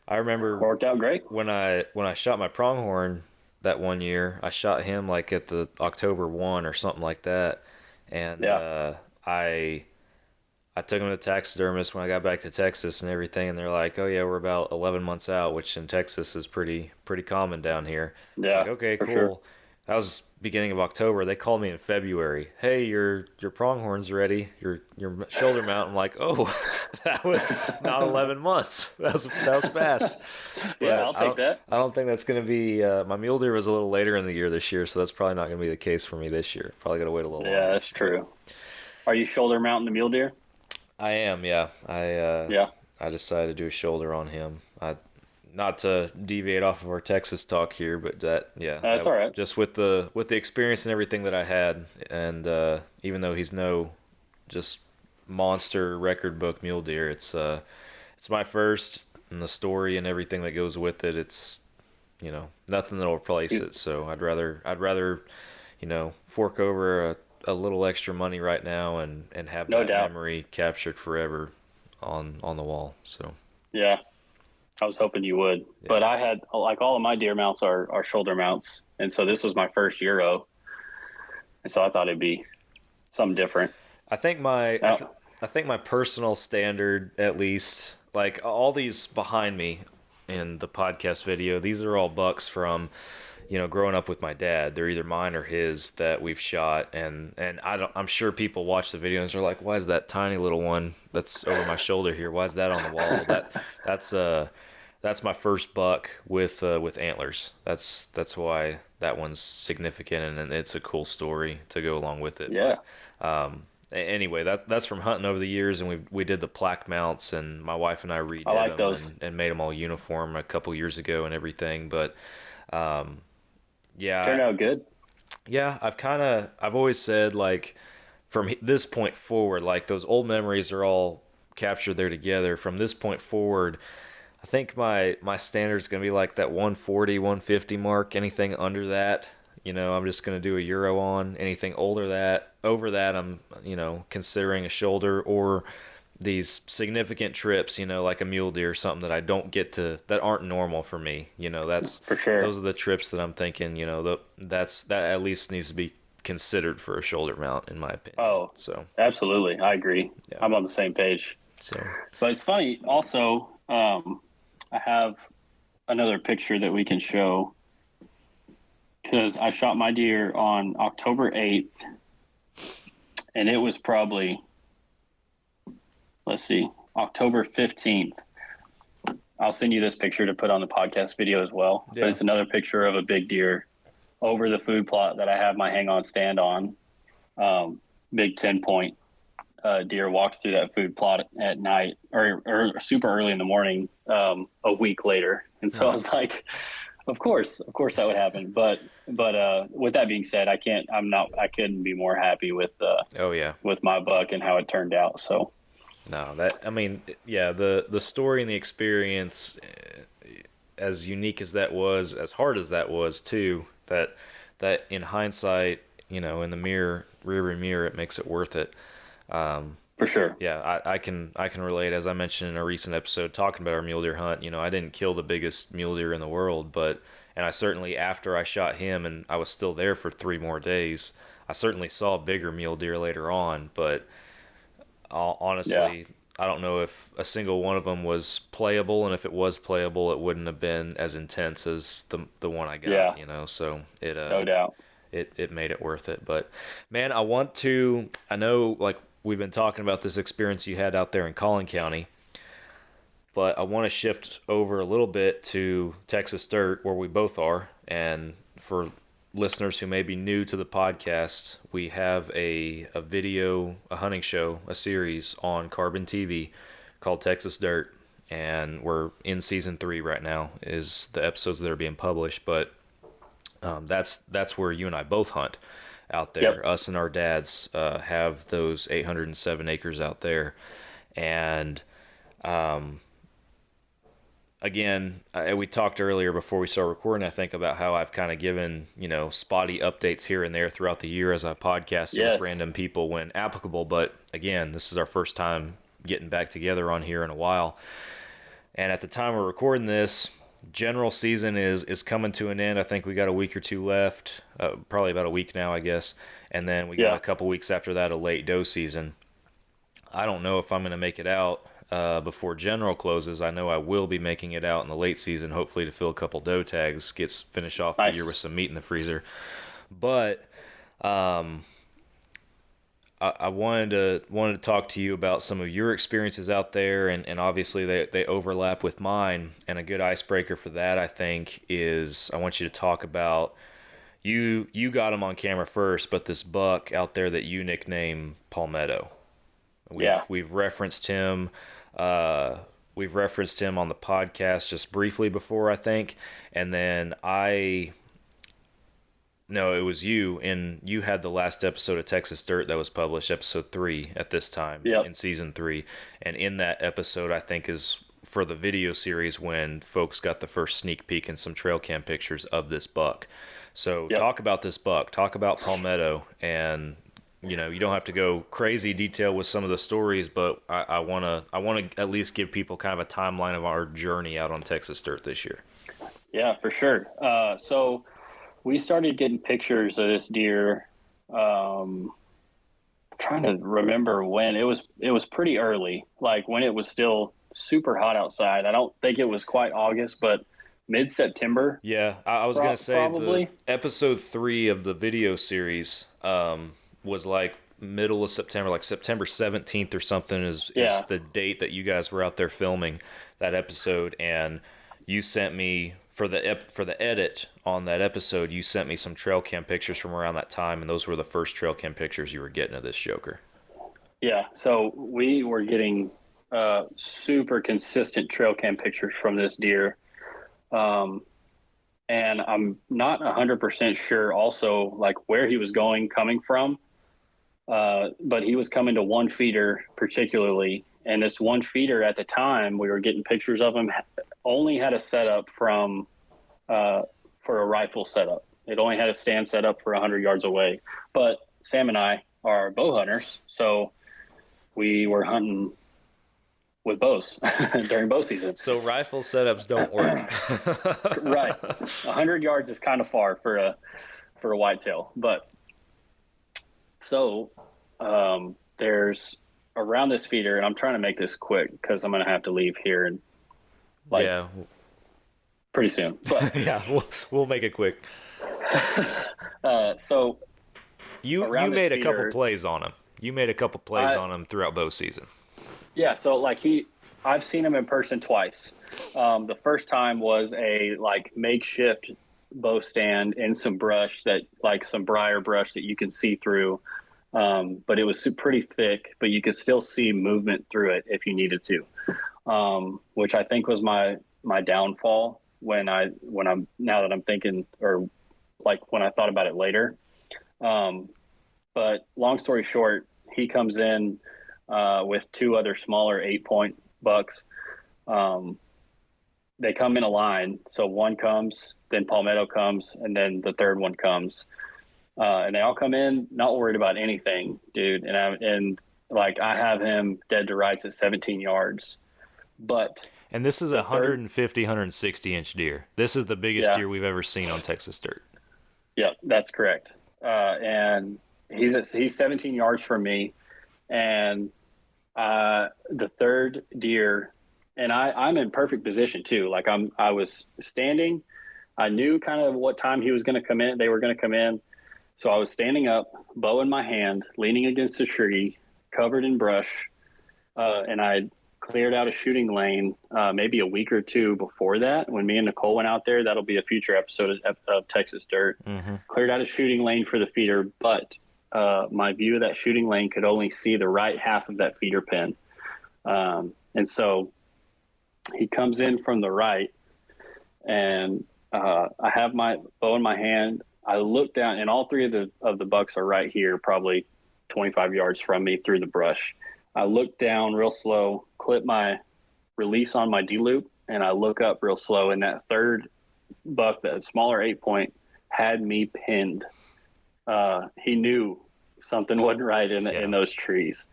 I remember worked out great. When I shot my pronghorn that one year, I shot him like at the October 1 or something like that, and I took him to the taxidermist when I got back to Texas and everything, and they're like, "Oh yeah, we're about 11 months out," which in Texas is pretty common down here. Yeah, like, okay, cool. Sure. That was beginning of October. They called me in February. Hey, your pronghorn's ready. Your shoulder mount. I'm like, oh, that was not 11 months. That was fast. Yeah, I'll take that. I don't think that's going to be. My mule deer was a little later in the year this year, so that's probably not going to be the case for me this year. Probably got to wait a little. Yeah, that's true. Are you shoulder mounting the mule deer? I am. Yeah. I decided to do a shoulder on him. Not to deviate off of our Texas talk here, but that's all right. Just with the experience and everything that I had, and even though he's no just monster record book mule deer, it's my first, and the story and everything that goes with it, it's nothing that'll replace it. So I'd rather fork over a little extra money right now and have that memory captured forever on the wall. So yeah. I was hoping you would, but I had, like, all of my deer mounts are shoulder mounts, and so this was my first Euro, and so I thought it'd be something different. I think my personal standard, at least, like all these behind me in the podcast video, these are all bucks from growing up with my dad. They're either mine or his that we've shot, and I'm sure people watch the videos and are like, why is that tiny little one that's over my shoulder here? Why is that on the wall? That's my first buck with antlers. That's why that one's significant, and it's a cool story to go along with it. Yeah. But, anyway, that's from hunting over the years, and we did the plaque mounts, and my wife and I redid them those. and made them all uniform a couple years ago and everything. But turned out good. Yeah, I've always said, like, from this point forward, like, those old memories are all captured there together. From this point forward, I think my standard is going to be like that 140, 150 mark. Anything under that, I'm just going to do a Euro on. Anything over that, I'm, considering a shoulder, or these significant trips, like a mule deer or something that I don't get to, that aren't normal for me. That's For sure. those are the trips that I'm thinking, that at least needs to be considered for a shoulder mount, in my opinion. Oh, so absolutely. I agree. Yeah. I'm on the same page. So, but it's funny. Also, I have another picture that we can show because I shot my deer on October 8th, and it was probably, let's see, October 15th. I'll send you this picture to put on the podcast video as well. Yeah. But it's another picture of a big deer over the food plot that I have my hang on stand on. Big 10-point deer walks through that food plot at night or super early in the morning a week later. And so I was like, of course that would happen. But with that being said, I couldn't be more happy with with my buck and how it turned out. So no, the story and the experience, as unique as that was, as hard as that was too, that in hindsight, in the rearview mirror, it makes it worth it. For sure. Yeah, I can relate. As I mentioned in a recent episode talking about our mule deer hunt, I didn't kill the biggest mule deer in the world, and I certainly, after I shot him and I was still there for 3 more days, I certainly saw bigger mule deer later on, but honestly, I don't know if a single one of them was playable, and if it was playable, it wouldn't have been as intense as the one I got, so it no doubt. It made it worth it. But man, I know, like, we've been talking about this experience you had out there in Collin County, but I want to shift over a little bit to Texas Dirt, where we both are. And for listeners who may be new to the podcast, we have a hunting show, a series on Carbon TV called Texas Dirt, and we're in season 3 right now, is the episodes that are being published. But that's where you and I both hunt out there. Yep. Us and our dads have those 807 acres out there. And again, we talked earlier before we started recording, I think, about how I've kind of given, spotty updates here and there throughout the year as I podcasted with random people when applicable. But again, this is our first time getting back together on here in a while. And at the time we're recording this, general season is coming to an end. I think we got a week or 2 left, probably about a week now, I guess. And then we got a couple weeks after that, a late doe season. I don't know if I'm going to make it out before general closes. I know I will be making it out in the late season, hopefully to fill a couple doe tags, finish off the year with some meat in the freezer. But I wanted to talk to you about some of your experiences out there, and obviously they overlap with mine. And a good icebreaker for that, I think, is I want you to talk about, you got him on camera first, but this buck out there that you nicknamed Palmetto. We've referenced him. We've referenced him on the podcast just briefly before, I think. And then no, it was you, and you had the last episode of Texas Dirt that was published, episode 3 at this time in season 3. And in that episode, I think, is for the video series when folks got the first sneak peek and some trail cam pictures of this buck. So talk about this buck, talk about Palmetto, and you don't have to go crazy detail with some of the stories, but I want to at least give people kind of a timeline of our journey out on Texas Dirt this year. Yeah, for sure. So we started getting pictures of this deer. I'm trying to remember when. It was pretty early, like when it was still super hot outside. I don't think it was quite August, but mid-September. Yeah, I was going to say probably. The episode 3 of the video series was like middle of September, like September 17th or something is the date that you guys were out there filming that episode. And you sent me, for the edit on that episode, you sent me some trail cam pictures from around that time, and those were the first trail cam pictures you were getting of this joker. Yeah, so we were getting super consistent trail cam pictures from this deer. And I'm not 100% sure also like where he was coming from. But he was coming to one feeder particularly. And this one feeder at the time we were getting pictures of him only had a setup for a rifle setup. It only had a stand set up for 100 yards away. But Sam and I are bow hunters, so we were hunting with bows during bow season. So rifle setups don't work. Right. 100 yards is kind of far for a whitetail. But so there's around this feeder, and I'm trying to make this quick because I'm going to have to leave here and pretty soon. But yeah, we'll make it quick. So you made a couple plays on him. You made a couple plays on him throughout bow season. Yeah. So like I've seen him in person twice. The first time was a like makeshift bow stand in some brush some briar brush that you can see through. But it was pretty thick, but you could still see movement through it if you needed to, which I think was my downfall when I'm now that I'm thinking, or like when I thought about it later. But long story short, he comes in with two other smaller 8-point bucks. They come in a line. So one comes, then Palmetto comes, and then the third one comes. And they all come in not worried about anything, dude. And I have him dead to rights at 17 yards. And this is a 150, 160 inch deer. This is the biggest deer we've ever seen on Texas dirt. Yep, that's correct. And he's 17 yards from me. And the third deer, and I'm in perfect position too. Like I was standing. I knew kind of what time he was going to come in. They were going to come in. So I was standing up, bow in my hand, leaning against a tree, covered in brush, and I cleared out a shooting lane maybe a week or two before that. When me and Nicole went out there, that'll be a future episode of Texas Dirt. Mm-hmm. Cleared out a shooting lane for the feeder, but my view of that shooting lane could only see the right half of that feeder pin. And so he comes in from the right, and I have my bow in my hand. I look down, and all three of the bucks are right here, probably 25 yards from me through the brush. I look down real slow, clip my release on my D-loop, and I look up real slow, and that third buck, that smaller 8-point, had me pinned. He knew something wasn't right in those trees.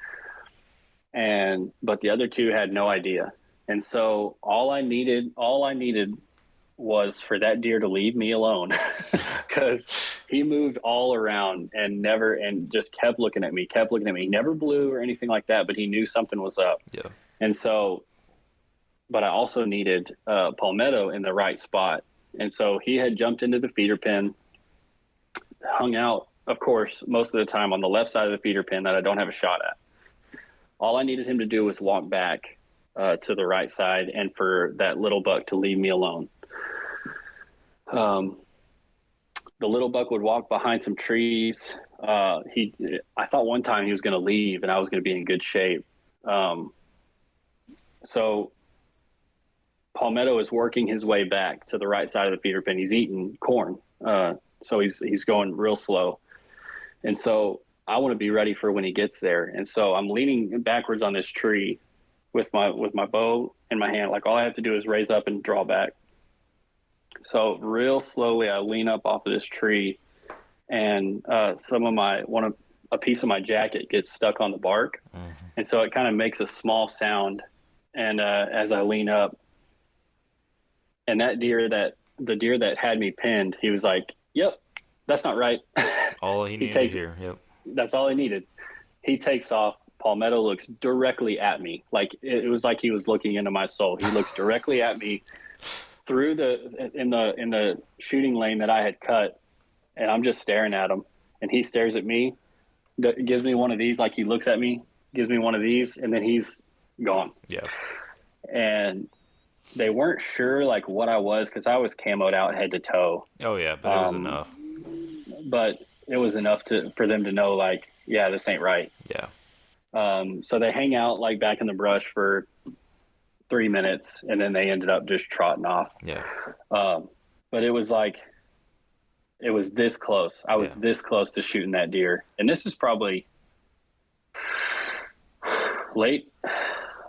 But the other two had no idea. And so all I needed was for that deer to leave me alone, because he moved all around and just kept looking at me. He never blew or anything like that, but he knew something was up. Yeah. And so, but I also needed Palmetto in the right spot. And so he had jumped into the feeder pen, hung out, of course, most of the time on the left side of the feeder pen that I don't have a shot at. All I needed him to do was walk back to the right side and for that little buck to leave me alone. The little buck would walk behind some trees. I thought one time he was going to leave and I was going to be in good shape. So Palmetto is working his way back to the right side of the feeder pen. He's eating corn. So he's going real slow. And so I want to be ready for when he gets there. And so I'm leaning backwards on this tree with my bow in my hand. Like all I have to do is raise up and draw back. So real slowly, I lean up off of this tree, and a piece of my jacket gets stuck on the bark. Mm-hmm. And so it kind of makes a small sound. And as I lean up, and the deer that had me pinned, he was like, "Yep, that's not right." All he needed to hear. Yep. That's all he needed. He takes off. Palmetto looks directly at me. Like it was like he was looking into my soul. He looks directly at me through in the shooting lane that I had cut, and I'm just staring at him, and he stares at me, gives me one of these, like he looks at me, gives me one of these, and then he's gone. Yeah. And they weren't sure like what I was, because I was camoed out head to toe. Oh yeah, but it was enough. But it was enough for them to know, like, yeah, this ain't right. Yeah. So they hang out like back in the brush for 3 minutes, and then they ended up just trotting off. Yeah. But it was this close. I was this close to shooting that deer. And this is probably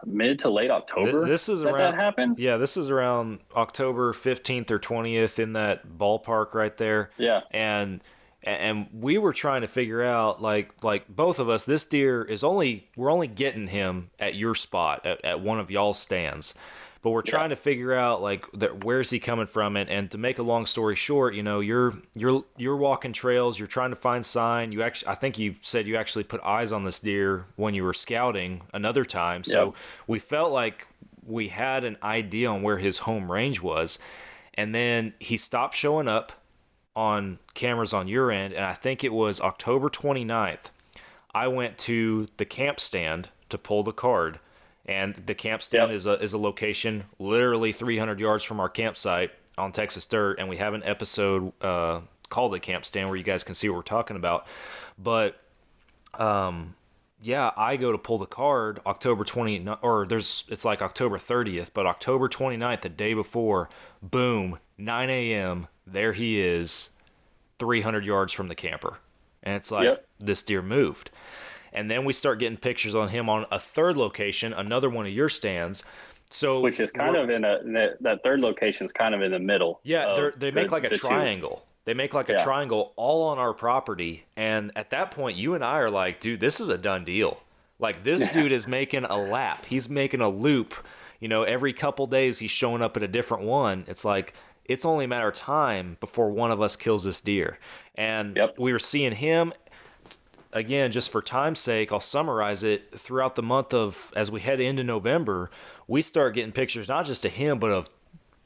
mid to late October. This is that happened. Yeah. This is around October 15th or 20th in that ballpark right there. Yeah. And And we were trying to figure out, like both of us, this deer is we're only getting him at your spot at one of y'all's stands, but we're trying to figure out like where's he coming from. And to make a long story short, you know, you're walking trails, you're trying to find sign. I think you said you actually put eyes on this deer when you were scouting another time, so we felt like we had an idea on where his home range was. And then he stopped showing up on cameras on your end, and I think it was October 29th. I went to the camp stand to pull the card, and the camp stand is a location literally 300 yards from our campsite on Texas dirt, and we have an episode called the camp stand where you guys can see what we're talking about. But I go to pull the card October 29th, or it's like October 30th, but October 29th, the day before, boom, 9 a.m., there he is, 300 yards from the camper. And it's like, this deer moved. And then we start getting pictures on him on a third location, another one of your stands. So which is kind of that third location is kind of in the middle. Yeah, they make like a triangle. They make like a triangle all on our property. And at that point, you and I are like, dude, this is a done deal. Like, this dude is making a lap. He's making a loop. You know, every couple days he's showing up at a different one. It's like, it's only a matter of time before one of us kills this deer. And we were seeing him, again, just for time's sake, I'll summarize it, throughout the month of, as we head into November, we start getting pictures not just of him, but of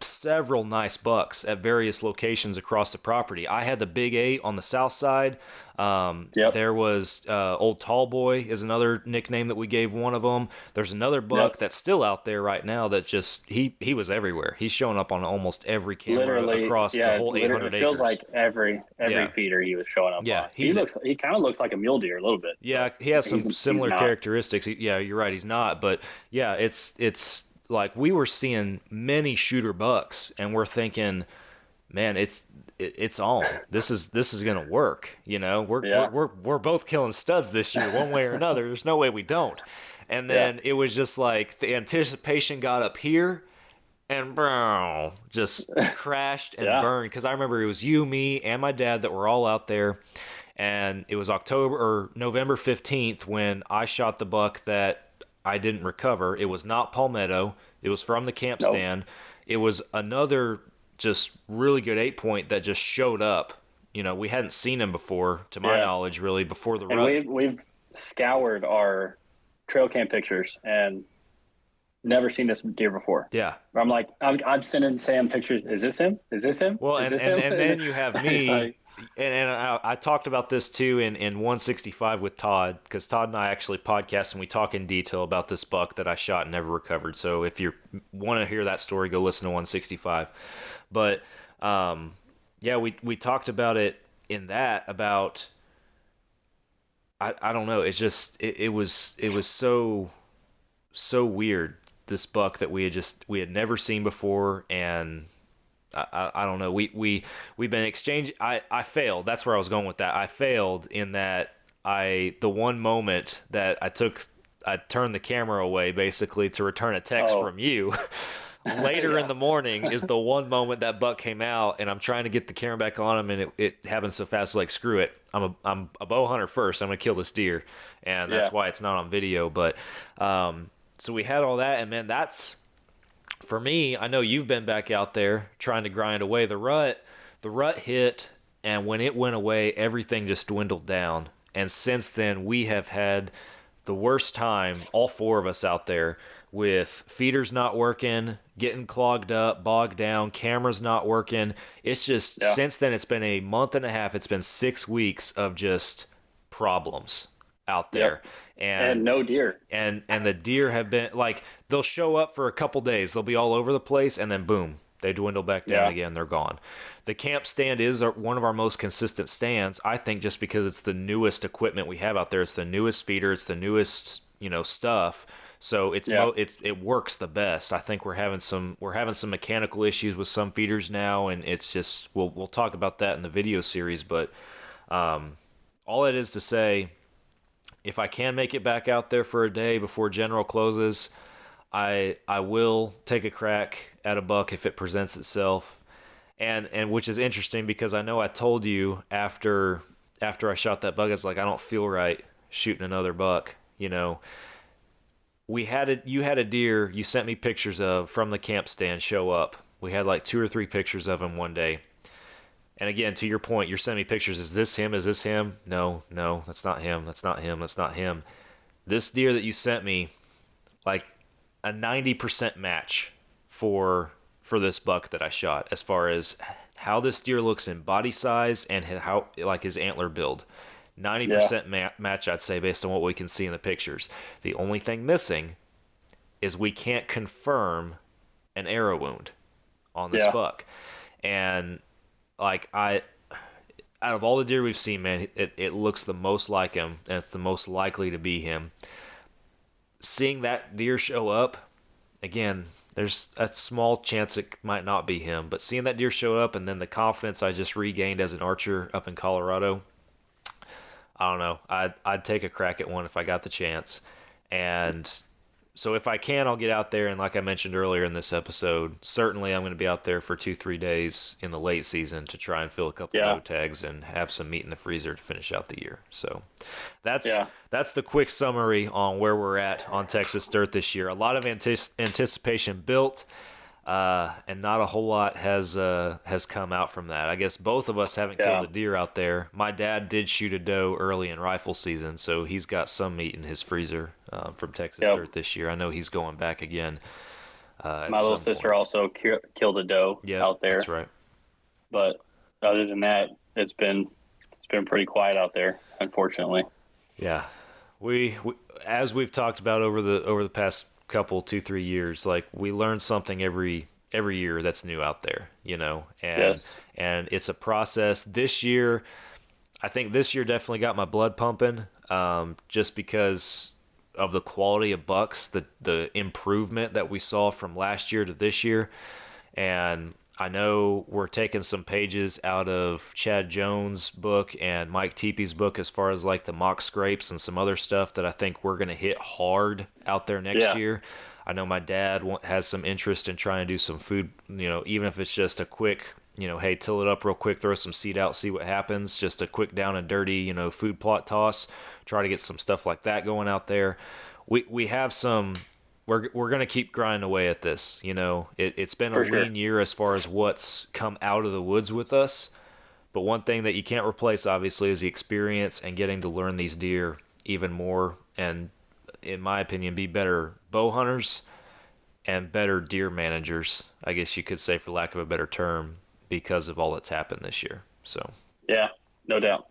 several nice bucks at various locations across the property. I had the Big 8 on the south side. There was Old Tall Boy is another nickname that we gave one of them. There's another buck that's still out there right now that just he was everywhere. He's showing up on almost every camera across the whole 800 acres. It feels like every feeder he was showing up on. He kind of looks like a mule deer a little bit. Yeah, he has some similar characteristics. Yeah, you're right, he's not, but yeah, it's like we were seeing many shooter bucks, and we're thinking, man, it's on. This is gonna work. You know, we're both killing studs this year, one way or another. There's no way we don't. And then it was just like the anticipation got up here, and just crashed and burned. Because I remember it was you, me, and my dad that were all out there, and it was November 15th when I shot the buck that I didn't recover. It was not palmetto. It was from the camp stand. It was another just really good 8-point that just showed up. You know, we hadn't seen him before, to my knowledge, really, before the rut. And we've scoured our trail cam pictures and never seen this deer before. Yeah. I'm like, I'm sending Sam pictures. Is this him? Is this him? Well, and then you have me. And I talked about this too in 165 with Todd, because Todd and I actually podcast and we talk in detail about this buck that I shot and never recovered. So if you want to hear that story, go listen to 165. But we talked about it in that, about I don't know, it's just it was so weird, this buck that we had never seen before. And I don't know. We've been exchanging. I failed. That's where I was going with that. I failed in that the one moment that I turned the camera away basically to return a text from you. Later in the morning is the one moment that buck came out, and I'm trying to get the camera back on him, and it happened so fast. Like, screw it. I'm a bow hunter first. I'm gonna kill this deer, and that's why it's not on video. But so we had all that, and man, that's. For me, I know you've been back out there trying to grind away. The rut hit, and when it went away, everything just dwindled down. And since then, we have had the worst time, all four of us out there, with feeders not working, getting clogged up, bogged down, cameras not working. It's just, since then, it's been a month and a half. It's been 6 weeks of just problems out there. And no deer. And the deer have been, like, they'll show up for a couple days. They'll be all over the place, and then boom, they dwindle back down again. They're gone. The camp stand is one of our most consistent stands, I think, just because it's the newest equipment we have out there. It's the newest feeder. It's the newest, stuff. So it works the best. I think we're having some mechanical issues with some feeders now, and it's just we'll talk about that in the video series. But all it is to say, if I can make it back out there for a day before general closes, I will take a crack at a buck if it presents itself. And which is interesting because I know I told you after I shot that buck, it's like I don't feel right shooting another buck. You know, you had a deer you sent me pictures of from the camp stand show up. We had like 2 or 3 pictures of him one day. And again, to your point, you're sending me pictures. Is this him? Is this him? No, that's not him. That's not him. That's not him. This deer that you sent me, like a 90% match for this buck that I shot, as far as how this deer looks in body size and how like his antler build. 90% match, I'd say, based on what we can see in the pictures. The only thing missing is we can't confirm an arrow wound on this buck. And like out of all the deer we've seen, man, it looks the most like him, and it's the most likely to be him. Seeing that deer show up, again, there's a small chance it might not be him, but seeing that deer show up and then the confidence I just regained as an archer up in Colorado, I don't know. I'd take a crack at one if I got the chance. And so if I can, I'll get out there. And like I mentioned earlier in this episode, certainly I'm going to be out there for 2-3 days in the late season to try and fill a couple of tags and have some meat in the freezer to finish out the year. So that's the quick summary on where we're at on Texas Dirt this year. A lot of anticipation built. And not a whole lot has come out from that. I guess both of us haven't killed a deer out there. My dad did shoot a doe early in rifle season, so he's got some meat in his freezer from Texas Dirt this year. I know he's going back again. My little sister also killed a doe out there. That's right. But other than that, it's been pretty quiet out there, unfortunately. Yeah, we as we've talked about over the past couple 2-3 years, like we learn something every year that's new out there, you know, and it's a process. This year, I think this year definitely got my blood pumping, just because of the quality of bucks, the improvement that we saw from last year to this year. And I know we're taking some pages out of Chad Jones' book and Mike Teepe's book as far as like the mock scrapes and some other stuff that I think we're going to hit hard out there next year. I know my dad has some interest in trying to do some food, you know, even if it's just a quick, you know, hey, till it up real quick, throw some seed out, see what happens. Just a quick down and dirty, you know, food plot toss. Try to get some stuff like that going out there. We have some... We're going to keep grinding away at this. You know, it's been a lean year as far as what's come out of the woods with us. But one thing that you can't replace, obviously, is the experience and getting to learn these deer even more. And in my opinion, be better bow hunters and better deer managers, I guess you could say, for lack of a better term, because of all that's happened this year. So yeah, no doubt.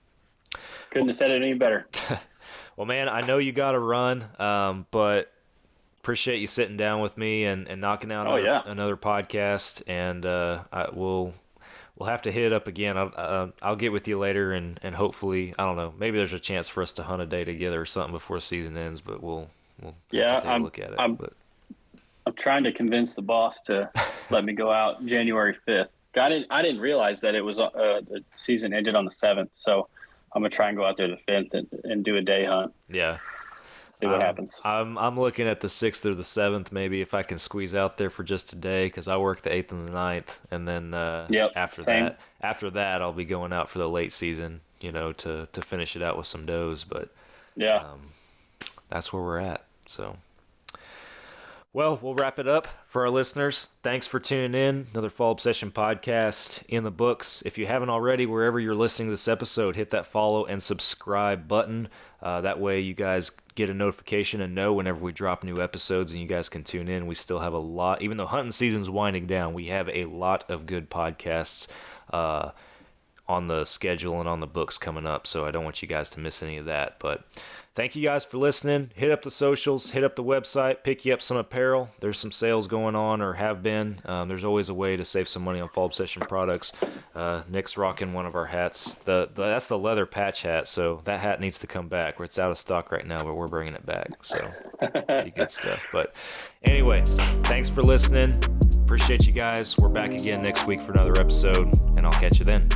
Couldn't have said it any better. Well, man, I know you got to run, but appreciate you sitting down with me and knocking out another podcast, and we'll have to hit it up again. I'll get with you later, and hopefully, I don't know, maybe there's a chance for us to hunt a day together or something before the season ends, but we'll take a look at it. I'm trying to convince the boss to let me go out January 5th. I didn't realize that it was the season ended on the 7th, so I'm gonna try and go out there the 5th and do a day hunt. Yeah. See what happens. I'm looking at the 6th or the 7th, maybe, if I can squeeze out there for just a day, because I work the 8th and the 9th, and then after that I'll be going out for the late season, you know, to finish it out with some does. But that's where we're at. So, well, we'll wrap it up for our listeners. Thanks for tuning in. Another Fall Obsession podcast in the books. If you haven't already, wherever you're listening to this episode, hit that follow and subscribe button. That way you guys get a notification and know whenever we drop new episodes, and you guys can tune in. We still have a lot, even though hunting season's winding down, we have a lot of good podcasts on the schedule and on the books coming up, so I don't want you guys to miss any of that. But thank you guys for listening. Hit up the socials, hit up the website, pick you up some apparel. There's some sales going on, or have been. There's always a way to save some money on Fall Obsession products. Nick's rocking one of our hats. That's the leather patch hat, so that hat needs to come back. It's out of stock right now, but we're bringing it back, so pretty good stuff. But anyway, thanks for listening. Appreciate you guys. We're back again next week for another episode, and I'll catch you then.